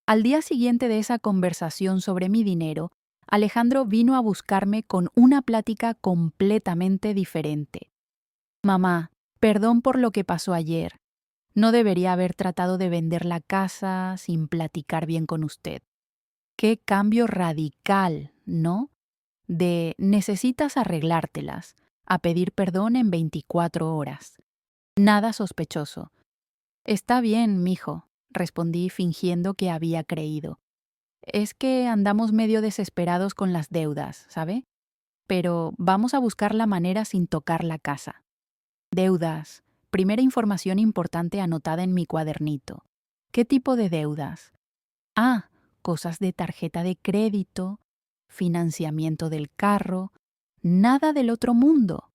Al día siguiente de esa conversación sobre mi dinero, Alejandro vino a buscarme con una plática completamente diferente. Mamá, perdón por lo que pasó ayer. No debería haber tratado de vender la casa sin platicar bien con usted. Qué cambio radical, ¿no? De necesitas arreglártelas a pedir perdón en 24 horas. Nada sospechoso. Está bien, mijo, respondí fingiendo que había creído. Es que andamos medio desesperados con las deudas, ¿sabe? Pero vamos a buscar la manera sin tocar la casa. Deudas. Primera información importante anotada en mi cuadernito. ¿Qué tipo de deudas? Ah, cosas de tarjeta de crédito, financiamiento del carro, nada del otro mundo.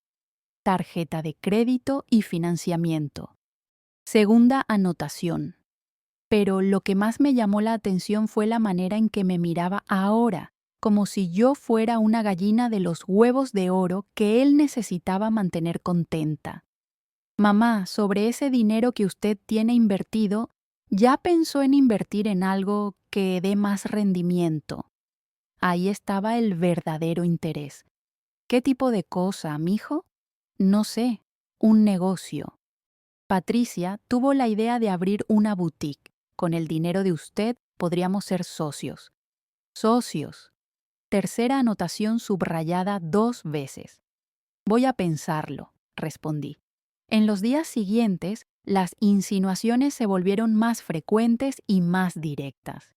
Tarjeta de crédito y financiamiento. Segunda anotación. Pero lo que más me llamó la atención fue la manera en que me miraba ahora, como si yo fuera una gallina de los huevos de oro que él necesitaba mantener contenta. Mamá, sobre ese dinero que usted tiene invertido, ¿ya pensó en invertir en algo que dé más rendimiento? Ahí estaba el verdadero interés. ¿Qué tipo de cosa, mijo? No sé, un negocio. Patricia tuvo la idea de abrir una boutique. Con el dinero de usted podríamos ser socios. Socios. Tercera anotación subrayada 2 veces. Voy a pensarlo, respondí. En los días siguientes, las insinuaciones se volvieron más frecuentes y más directas.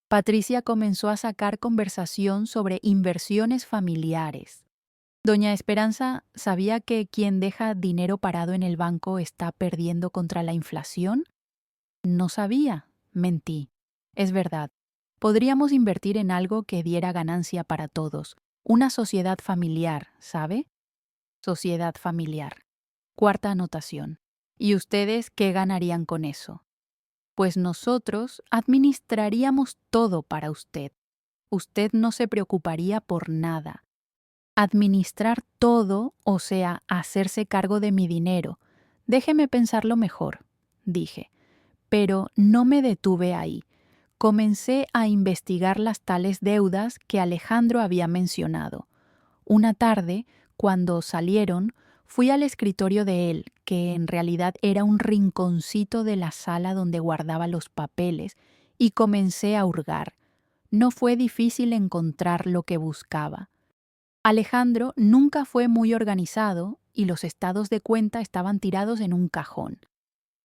Patricia comenzó a sacar conversación sobre inversiones familiares. Doña Esperanza sabía que quien deja dinero parado en el banco está perdiendo contra la inflación. No sabía, mentí. Es verdad. Podríamos invertir en algo que diera ganancia para todos. Una sociedad familiar, ¿sabe? Sociedad familiar. Cuarta anotación. ¿Y ustedes qué ganarían con eso? Pues nosotros administraríamos todo para usted. Usted no se preocuparía por nada. Administrar todo, o sea, hacerse cargo de mi dinero. Déjeme pensarlo mejor, dije. Pero no me detuve ahí. Comencé a investigar las tales deudas que Alejandro había mencionado. Una tarde, cuando salieron, fui al escritorio de él, que en realidad era un rinconcito de la sala donde guardaba los papeles, y comencé a hurgar. No fue difícil encontrar lo que buscaba. Alejandro nunca fue muy organizado y los estados de cuenta estaban tirados en un cajón.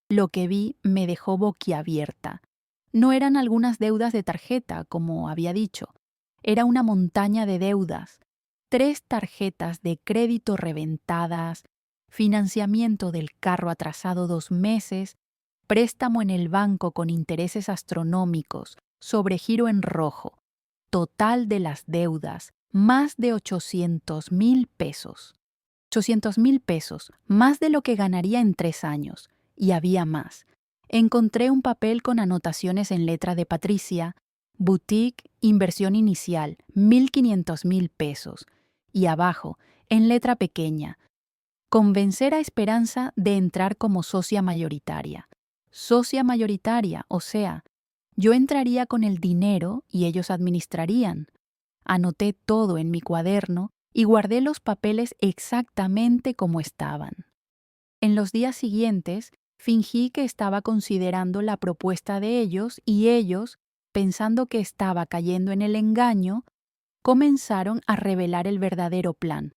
Lo que vi me dejó boquiabierta. No eran algunas deudas de tarjeta, como había dicho. Era una montaña de deudas. 3 tarjetas de crédito reventadas, financiamiento del carro atrasado 2 meses, préstamo en el banco con intereses astronómicos, sobregiro en rojo. Total de las deudas, más de 800,000 pesos. 800,000 pesos, más de lo que ganaría en 3 años. Y había más. Encontré un papel con anotaciones en letra de Patricia, boutique, inversión inicial, 1,500,000 pesos. Y abajo, en letra pequeña, convencer a Esperanza de entrar como socia mayoritaria. Socia mayoritaria, o sea, yo entraría con el dinero y ellos administrarían. Anoté todo en mi cuaderno y guardé los papeles exactamente como estaban. En los días siguientes, fingí que estaba considerando la propuesta de ellos y ellos, pensando que estaba cayendo en el engaño, comenzaron a revelar el verdadero plan.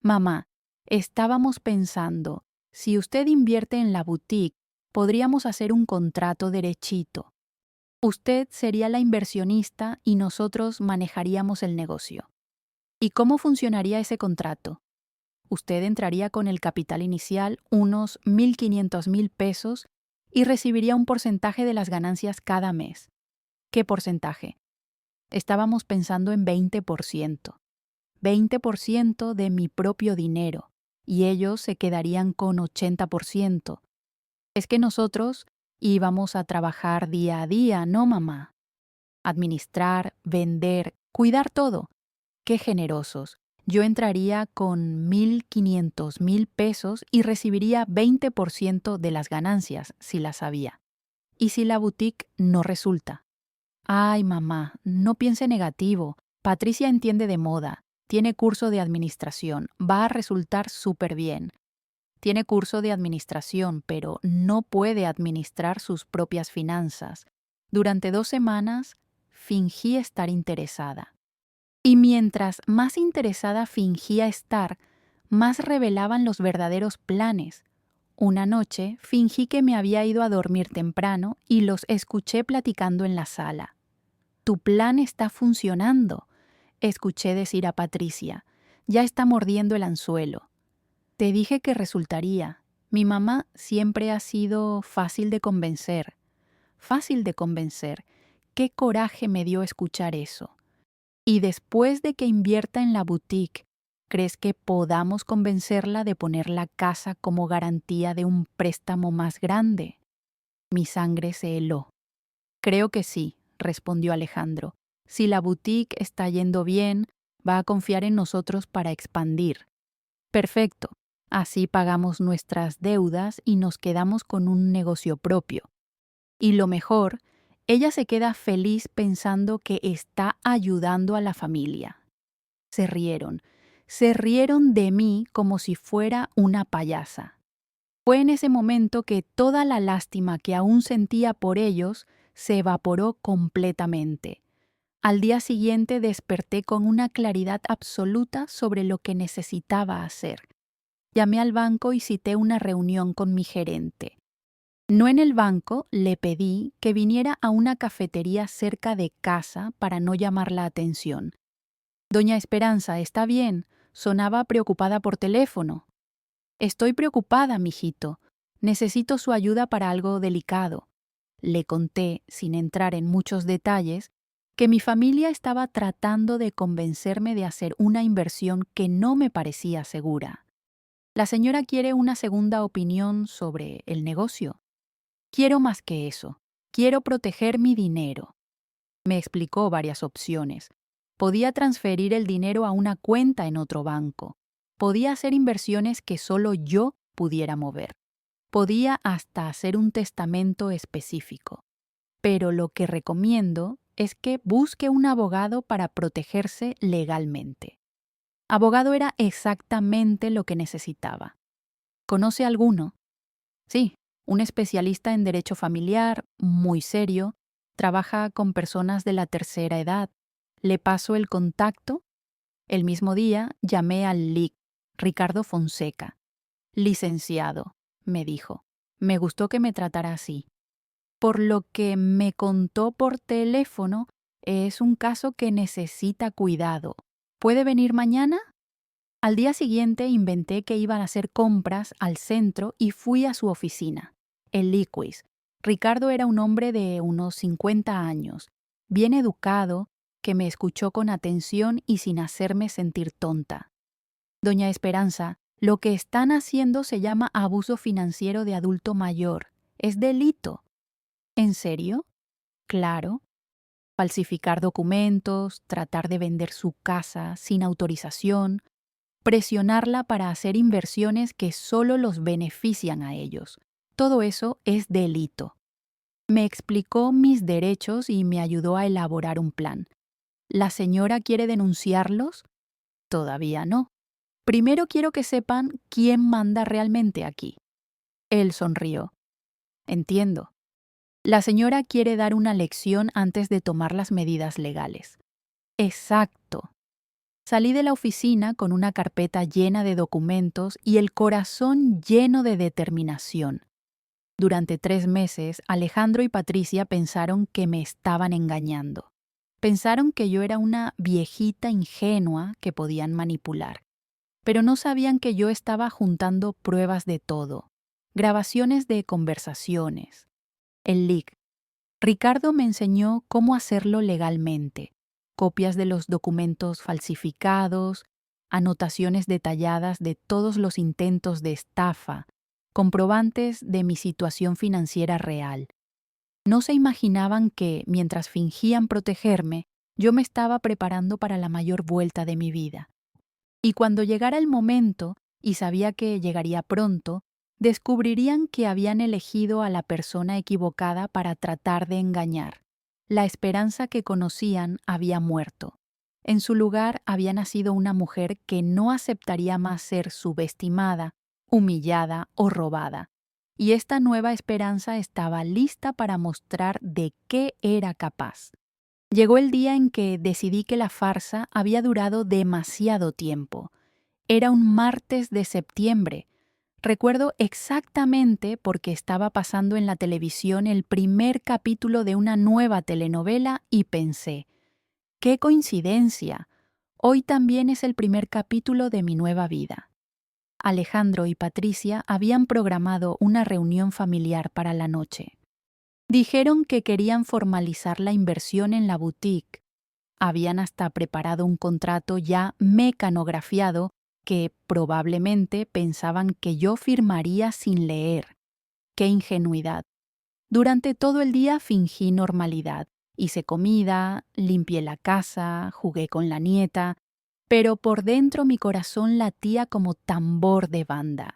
Mamá, estábamos pensando, si usted invierte en la boutique, podríamos hacer un contrato derechito. Usted sería la inversionista y nosotros manejaríamos el negocio. ¿Y cómo funcionaría ese contrato? Usted entraría con el capital inicial, unos 1,500,000 pesos, y recibiría un porcentaje de las ganancias cada mes. ¿Qué porcentaje? Estábamos pensando en 20%. 20% de mi propio dinero y ellos se quedarían con 80%. Es que nosotros íbamos a trabajar día a día, ¿no, mamá? Administrar, vender, cuidar todo. ¡Qué generosos! Yo entraría con 1,500,000 pesos y recibiría 20% de las ganancias, si las había. ¿Y si la boutique no resulta? Ay, mamá, no piense negativo. Patricia entiende de moda, tiene curso de administración, va a resultar súper bien. Tiene curso de administración, pero no puede administrar sus propias finanzas. Durante 2 semanas fingí estar interesada. Y mientras más interesada fingía estar, más revelaban los verdaderos planes. Una noche fingí que me había ido a dormir temprano y los escuché platicando en la sala. «Tu plan está funcionando», escuché decir a Patricia. «Ya está mordiendo el anzuelo. Te dije que resultaría. Mi mamá siempre ha sido fácil de convencer». Fácil de convencer. Qué coraje me dio escuchar eso. Y después de que invierta en la boutique, ¿crees que podamos convencerla de poner la casa como garantía de un préstamo más grande? Mi sangre se heló. Creo que sí, respondió Alejandro. Si la boutique está yendo bien, va a confiar en nosotros para expandir. Perfecto. Así pagamos nuestras deudas y nos quedamos con un negocio propio. Y lo mejor, ella se queda feliz pensando que está ayudando a la familia. Se rieron de mí como si fuera una payasa. Fue en ese momento que toda la lástima que aún sentía por ellos se evaporó completamente. Al día siguiente desperté con una claridad absoluta sobre lo que necesitaba hacer. Llamé al banco y cité una reunión con mi gerente. No en el banco, le pedí que viniera a una cafetería cerca de casa para no llamar la atención. Doña Esperanza, ¿está bien? Sonaba preocupada por teléfono. Estoy preocupada, mijito. Necesito su ayuda para algo delicado. Le conté, sin entrar en muchos detalles, que mi familia estaba tratando de convencerme de hacer una inversión que no me parecía segura. La señora quiere una segunda opinión sobre el negocio. Quiero más que eso. Quiero proteger mi dinero. Me explicó varias opciones. Podía transferir el dinero a una cuenta en otro banco. Podía hacer inversiones que solo yo pudiera mover. Podía hasta hacer un testamento específico. Pero lo que recomiendo es que busque un abogado para protegerse legalmente. Abogado era exactamente lo que necesitaba. ¿Conoce alguno? Sí, un especialista en derecho familiar, muy serio, trabaja con personas de la tercera edad. Le paso el contacto. El mismo día llamé al LIC, Ricardo Fonseca. Licenciado, me dijo. Me gustó que me tratara así. Por lo que me contó por teléfono, es un caso que necesita cuidado. ¿Puede venir mañana? Al día siguiente inventé que iban a hacer compras al centro y fui a su oficina, el Liquis. Ricardo era un hombre de unos 50 años, bien educado, que me escuchó con atención y sin hacerme sentir tonta. Doña Esperanza, lo que están haciendo se llama abuso financiero de adulto mayor. Es delito. ¿En serio? Claro. Falsificar documentos, tratar de vender su casa sin autorización, presionarla para hacer inversiones que solo los benefician a ellos. Todo eso es delito. Me explicó mis derechos y me ayudó a elaborar un plan. ¿La señora quiere denunciarlos? Todavía no. Primero quiero que sepan quién manda realmente aquí. Él sonrió. Entiendo. La señora quiere dar una lección antes de tomar las medidas legales. Exacto. Salí de la oficina con una carpeta llena de documentos y el corazón lleno de determinación. Durante 3 meses, Alejandro y Patricia pensaron que me estaban engañando. Pensaron que yo era una viejita ingenua que podían manipular. Pero no sabían que yo estaba juntando pruebas de todo, grabaciones de conversaciones. El LIC. Ricardo me enseñó cómo hacerlo legalmente. Copias de los documentos falsificados, anotaciones detalladas de todos los intentos de estafa, comprobantes de mi situación financiera real. No se imaginaban que, mientras fingían protegerme, yo me estaba preparando para la mayor vuelta de mi vida. Y cuando llegara el momento, y sabía que llegaría pronto, descubrirían que habían elegido a la persona equivocada para tratar de engañar. La esperanza que conocían había muerto. En su lugar había nacido una mujer que no aceptaría más ser subestimada, humillada o robada. Y esta nueva esperanza estaba lista para mostrar de qué era capaz. Llegó el día en que decidí que la farsa había durado demasiado tiempo. Era un martes de septiembre. Recuerdo exactamente porque estaba pasando en la televisión el primer capítulo de una nueva telenovela y pensé, ¡qué coincidencia! Hoy también es el primer capítulo de mi nueva vida. Alejandro y Patricia habían programado una reunión familiar para la noche. Dijeron que querían formalizar la inversión en la boutique. Habían hasta preparado un contrato ya mecanografiado que probablemente pensaban que yo firmaría sin leer. ¡Qué ingenuidad! Durante todo el día fingí normalidad. Hice comida, limpié la casa, jugué con la nieta, pero por dentro mi corazón latía como tambor de banda.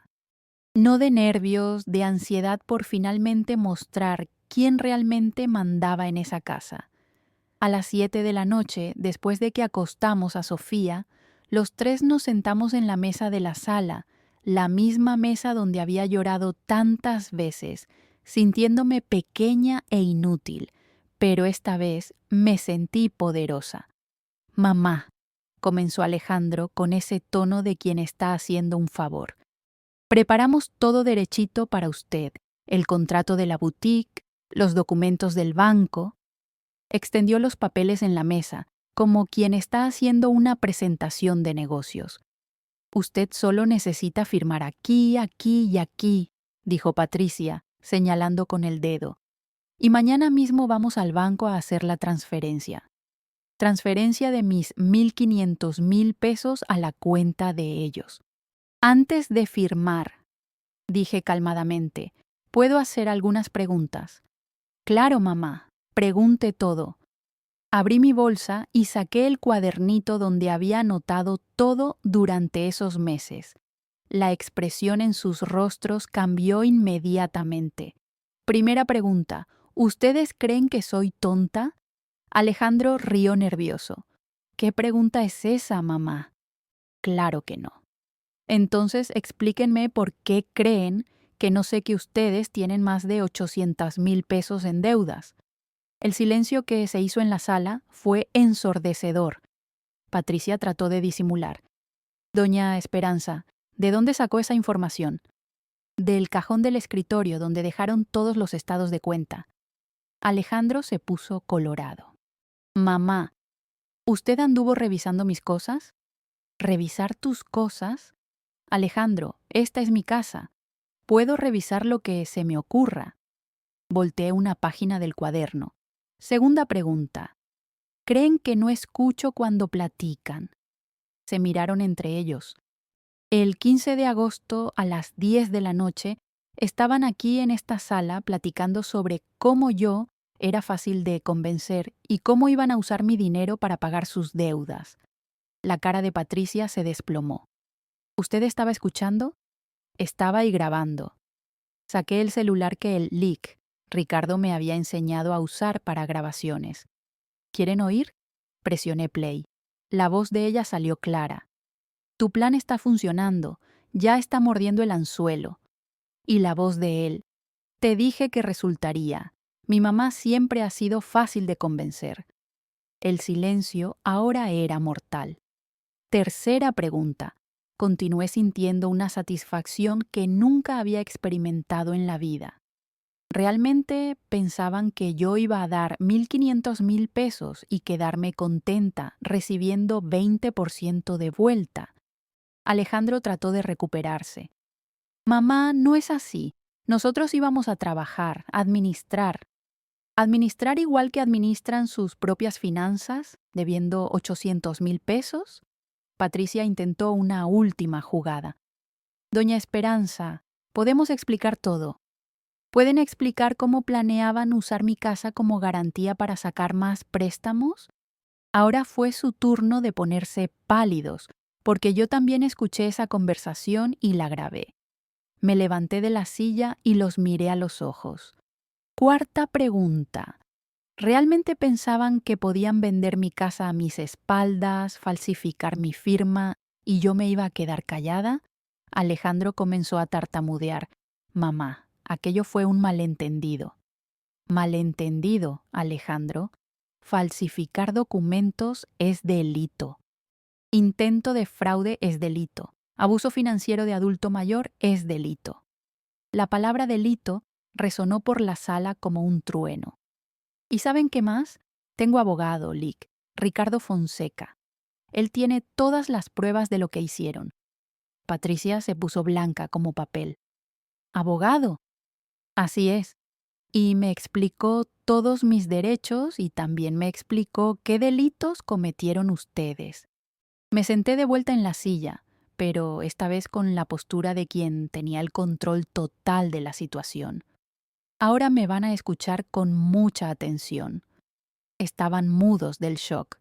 No de nervios, de ansiedad por finalmente mostrar quién realmente mandaba en esa casa. A las 7 de la noche, después de que acostamos a Sofía, los tres nos sentamos en la mesa de la sala, la misma mesa donde había llorado tantas veces, sintiéndome pequeña e inútil, pero esta vez me sentí poderosa. Mamá, comenzó Alejandro con ese tono de quien está haciendo un favor. Preparamos todo derechito para usted, el contrato de la boutique, los documentos del banco. Extendió los papeles en la mesa, como quien está haciendo una presentación de negocios. Usted solo necesita firmar aquí, aquí y aquí, dijo Patricia, señalando con el dedo. Y mañana mismo vamos al banco a hacer la transferencia. Transferencia de mis 1,500,000 pesos a la cuenta de ellos. Antes de firmar, dije calmadamente, ¿puedo hacer algunas preguntas? Claro, mamá, pregunte todo. Abrí mi bolsa y saqué el cuadernito donde había anotado todo durante esos meses. La expresión en sus rostros cambió inmediatamente. Primera pregunta, ¿ustedes creen que soy tonta? Alejandro rió nervioso. ¿Qué pregunta es esa, mamá? Claro que no. Entonces explíquenme por qué creen que no sé que ustedes tienen más de 800,000 pesos en deudas. El silencio que se hizo en la sala fue ensordecedor. Patricia trató de disimular. Doña Esperanza, ¿de dónde sacó esa información? Del cajón del escritorio donde dejaron todos los estados de cuenta. Alejandro se puso colorado. Mamá, ¿usted anduvo revisando mis cosas? ¿Revisar tus cosas? Alejandro, esta es mi casa. Puedo revisar lo que se me ocurra. Volteé una página del cuaderno. Segunda pregunta. ¿Creen que no escucho cuando platican? Se miraron entre ellos. El 15 de agosto a las 10 de la noche estaban aquí en esta sala platicando sobre cómo yo era fácil de convencer y cómo iban a usar mi dinero para pagar sus deudas. La cara de Patricia se desplomó. ¿Usted estaba escuchando? Estaba y grabando. Saqué el celular que el Lick, Ricardo, me había enseñado a usar para grabaciones. ¿Quieren oír? Presioné play. La voz de ella salió clara. Tu plan está funcionando, ya está mordiendo el anzuelo. Y la voz de él. Te dije que resultaría. Mi mamá siempre ha sido fácil de convencer. El silencio ahora era mortal. Tercera pregunta. Continué sintiendo una satisfacción que nunca había experimentado en la vida. ¿Realmente pensaban que yo iba a dar 1,500,000 pesos y quedarme contenta recibiendo 20% de vuelta? Alejandro trató de recuperarse. Mamá, no es así. Nosotros íbamos a trabajar, a administrar. ¿Administrar igual que administran sus propias finanzas, debiendo 800,000 pesos? Patricia intentó una última jugada. Doña Esperanza, podemos explicar todo. ¿Pueden explicar cómo planeaban usar mi casa como garantía para sacar más préstamos? Ahora fue su turno de ponerse pálidos, porque yo también escuché esa conversación y la grabé. Me levanté de la silla y los miré a los ojos. Cuarta pregunta. ¿Realmente pensaban que podían vender mi casa a mis espaldas, falsificar mi firma y yo me iba a quedar callada? Alejandro comenzó a tartamudear. Mamá, aquello fue un malentendido. Malentendido, Alejandro. Falsificar documentos es delito. Intento de fraude es delito. Abuso financiero de adulto mayor es delito. La palabra delito resonó por la sala como un trueno. ¿Y saben qué más? Tengo abogado, Lic, Ricardo Fonseca. Él tiene todas las pruebas de lo que hicieron. Patricia se puso blanca como papel. ¿Abogado? Así es. Y me explicó todos mis derechos y también me explicó qué delitos cometieron ustedes. Me senté de vuelta en la silla, pero esta vez con la postura de quien tenía el control total de la situación. Ahora me van a escuchar con mucha atención. Estaban mudos del shock.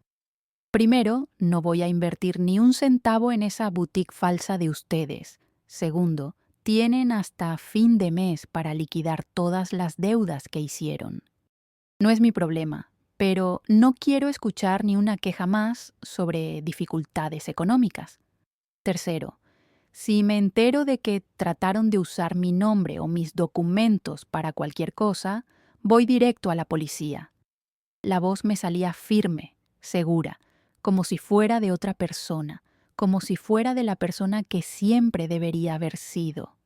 Primero, no voy a invertir ni un centavo en esa boutique falsa de ustedes. Segundo, tienen hasta fin de mes para liquidar todas las deudas que hicieron. No es mi problema, pero no quiero escuchar ni una queja más sobre dificultades económicas. Tercero, si me entero de que trataron de usar mi nombre o mis documentos para cualquier cosa, voy directo a la policía. La voz me salía firme, segura, como si fuera de otra persona, como si fuera de la persona que siempre debería haber sido.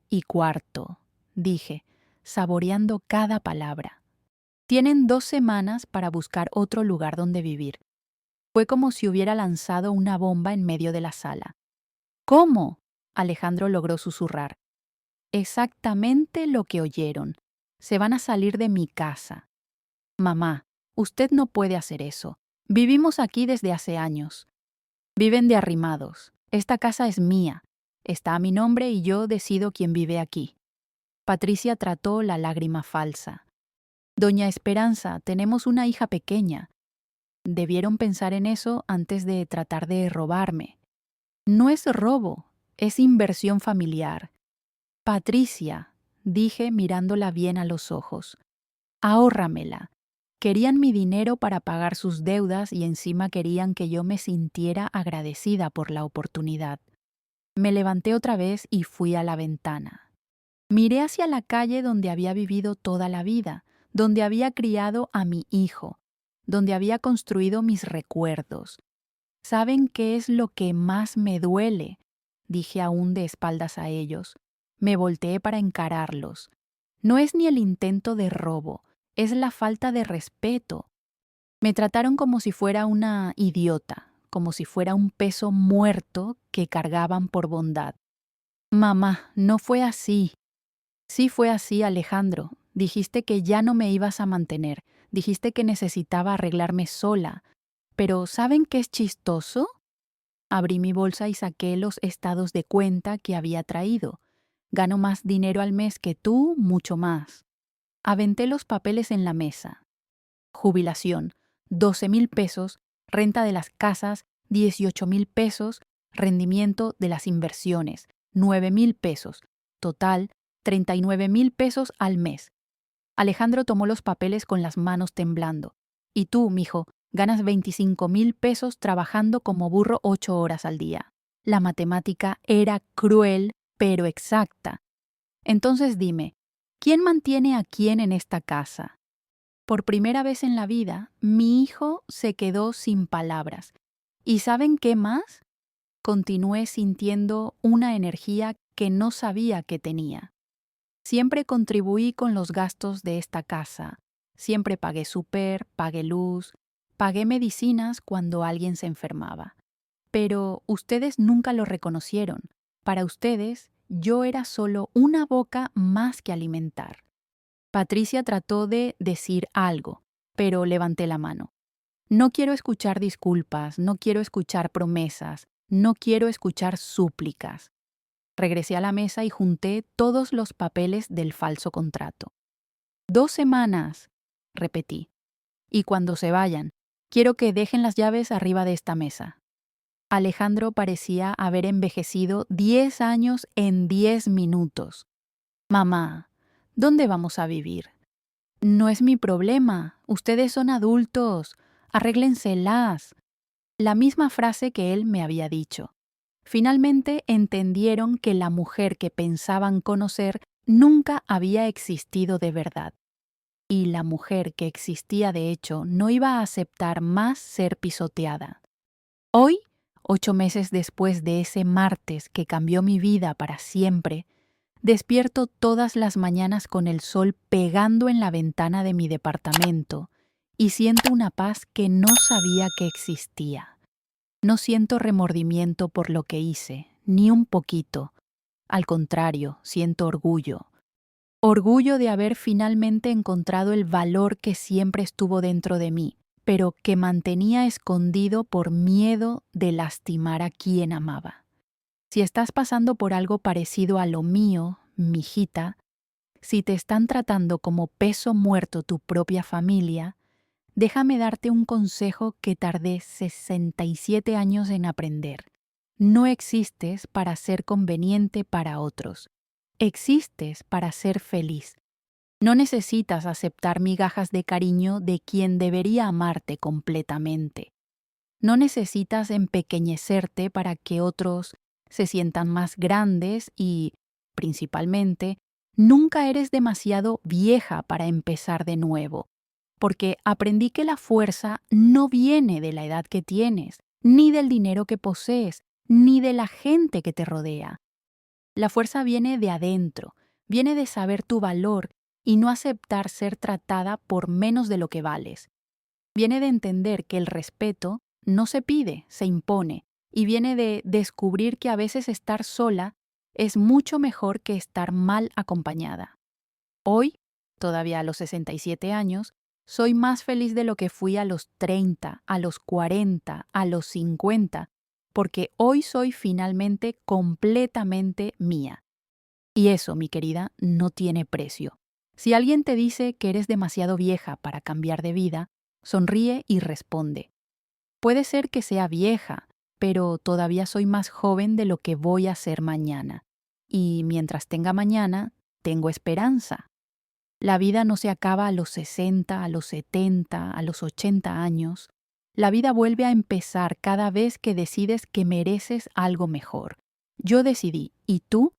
Y cuarto, dije, saboreando cada palabra. Tienen 2 semanas para buscar otro lugar donde vivir. Fue como si hubiera lanzado una bomba en medio de la sala. ¿Cómo? Alejandro logró susurrar. Exactamente lo que oyeron. Se van a salir de mi casa. Mamá, usted no puede hacer eso. Vivimos aquí desde hace años. Viven de arrimados. Esta casa es mía. Está a mi nombre y yo decido quién vive aquí. Patricia trató la lágrima falsa. Doña Esperanza, tenemos una hija pequeña. Debieron pensar en eso antes de tratar de robarme. No es robo, es inversión familiar. Patricia, dije mirándola bien a los ojos, ahórramela. Querían mi dinero para pagar sus deudas y encima querían que yo me sintiera agradecida por la oportunidad. Me levanté otra vez y fui a la ventana. Miré hacia la calle donde había vivido toda la vida, donde había criado a mi hijo, donde había construido mis recuerdos. ¿Saben qué es lo que más me duele? Dije aún de espaldas a ellos. Me volteé para encararlos. No es ni el intento de robo, es la falta de respeto. Me trataron como si fuera una idiota, como si fuera un peso muerto que cargaban por bondad. Mamá, no fue así. Sí fue así, Alejandro. Dijiste que ya no me ibas a mantener. Dijiste que necesitaba arreglarme sola. Pero ¿saben qué es chistoso? Abrí mi bolsa y saqué los estados de cuenta que había traído. Gano más dinero al mes que tú, mucho más. Aventé los papeles en la mesa. Jubilación, 12,000 pesos, renta de las casas, 18,000 pesos, rendimiento de las inversiones, 9,000 pesos, total, 39,000 pesos al mes. Alejandro tomó los papeles con las manos temblando. Y tú, mijo, ganas 25,000 pesos trabajando como burro 8 horas al día. La matemática era cruel, pero exacta. Entonces dime, ¿quién mantiene a quién en esta casa? Por primera vez en la vida, mi hijo se quedó sin palabras. ¿Y saben qué más? Continué sintiendo una energía que no sabía que tenía. Siempre contribuí con los gastos de esta casa. Siempre pagué súper, pagué luz, pagué medicinas cuando alguien se enfermaba. Pero ustedes nunca lo reconocieron. Para ustedes, yo era solo una boca más que alimentar. Patricia trató de decir algo, pero levanté la mano. No quiero escuchar disculpas, no quiero escuchar promesas. No quiero escuchar súplicas. Regresé a la mesa y junté todos los papeles del falso contrato. 2 semanas, repetí. Y cuando se vayan, quiero que dejen las llaves arriba de esta mesa. Alejandro parecía haber envejecido 10 años en 10 minutos. Mamá, ¿dónde vamos a vivir? No es mi problema. Ustedes son adultos. Arréglenselas. La misma frase que él me había dicho. Finalmente entendieron que la mujer que pensaban conocer nunca había existido de verdad. Y la mujer que existía de hecho no iba a aceptar más ser pisoteada. Hoy, 8 meses después de ese martes que cambió mi vida para siempre, despierto todas las mañanas con el sol pegando en la ventana de mi departamento y siento una paz que no sabía que existía. No siento remordimiento por lo que hice, ni un poquito. Al contrario, siento orgullo. Orgullo de haber finalmente encontrado el valor que siempre estuvo dentro de mí, pero que mantenía escondido por miedo de lastimar a quien amaba. Si estás pasando por algo parecido a lo mío, mijita, si te están tratando como peso muerto tu propia familia, déjame darte un consejo que tardé 67 años en aprender. No existes para ser conveniente para otros. Existes para ser feliz. No necesitas aceptar migajas de cariño de quien debería amarte completamente. No necesitas empequeñecerte para que otros se sientan más grandes y, principalmente, nunca eres demasiado vieja para empezar de nuevo, porque aprendí que la fuerza no viene de la edad que tienes, ni del dinero que posees, ni de la gente que te rodea. La fuerza viene de adentro, viene de saber tu valor y no aceptar ser tratada por menos de lo que vales. Viene de entender que el respeto no se pide, se impone, y viene de descubrir que a veces estar sola es mucho mejor que estar mal acompañada. Hoy, todavía a los 67 años, soy más feliz de lo que fui a los 30, a los 40, a los 50, porque hoy soy finalmente completamente mía. Y eso, mi querida, no tiene precio. Si alguien te dice que eres demasiado vieja para cambiar de vida, sonríe y responde. Puede ser que sea vieja, pero todavía soy más joven de lo que voy a ser mañana. Y mientras tenga mañana, tengo esperanza. La vida no se acaba a los 60, a los 70, a los 80 años. La vida vuelve a empezar cada vez que decides que mereces algo mejor. Yo decidí, ¿y tú?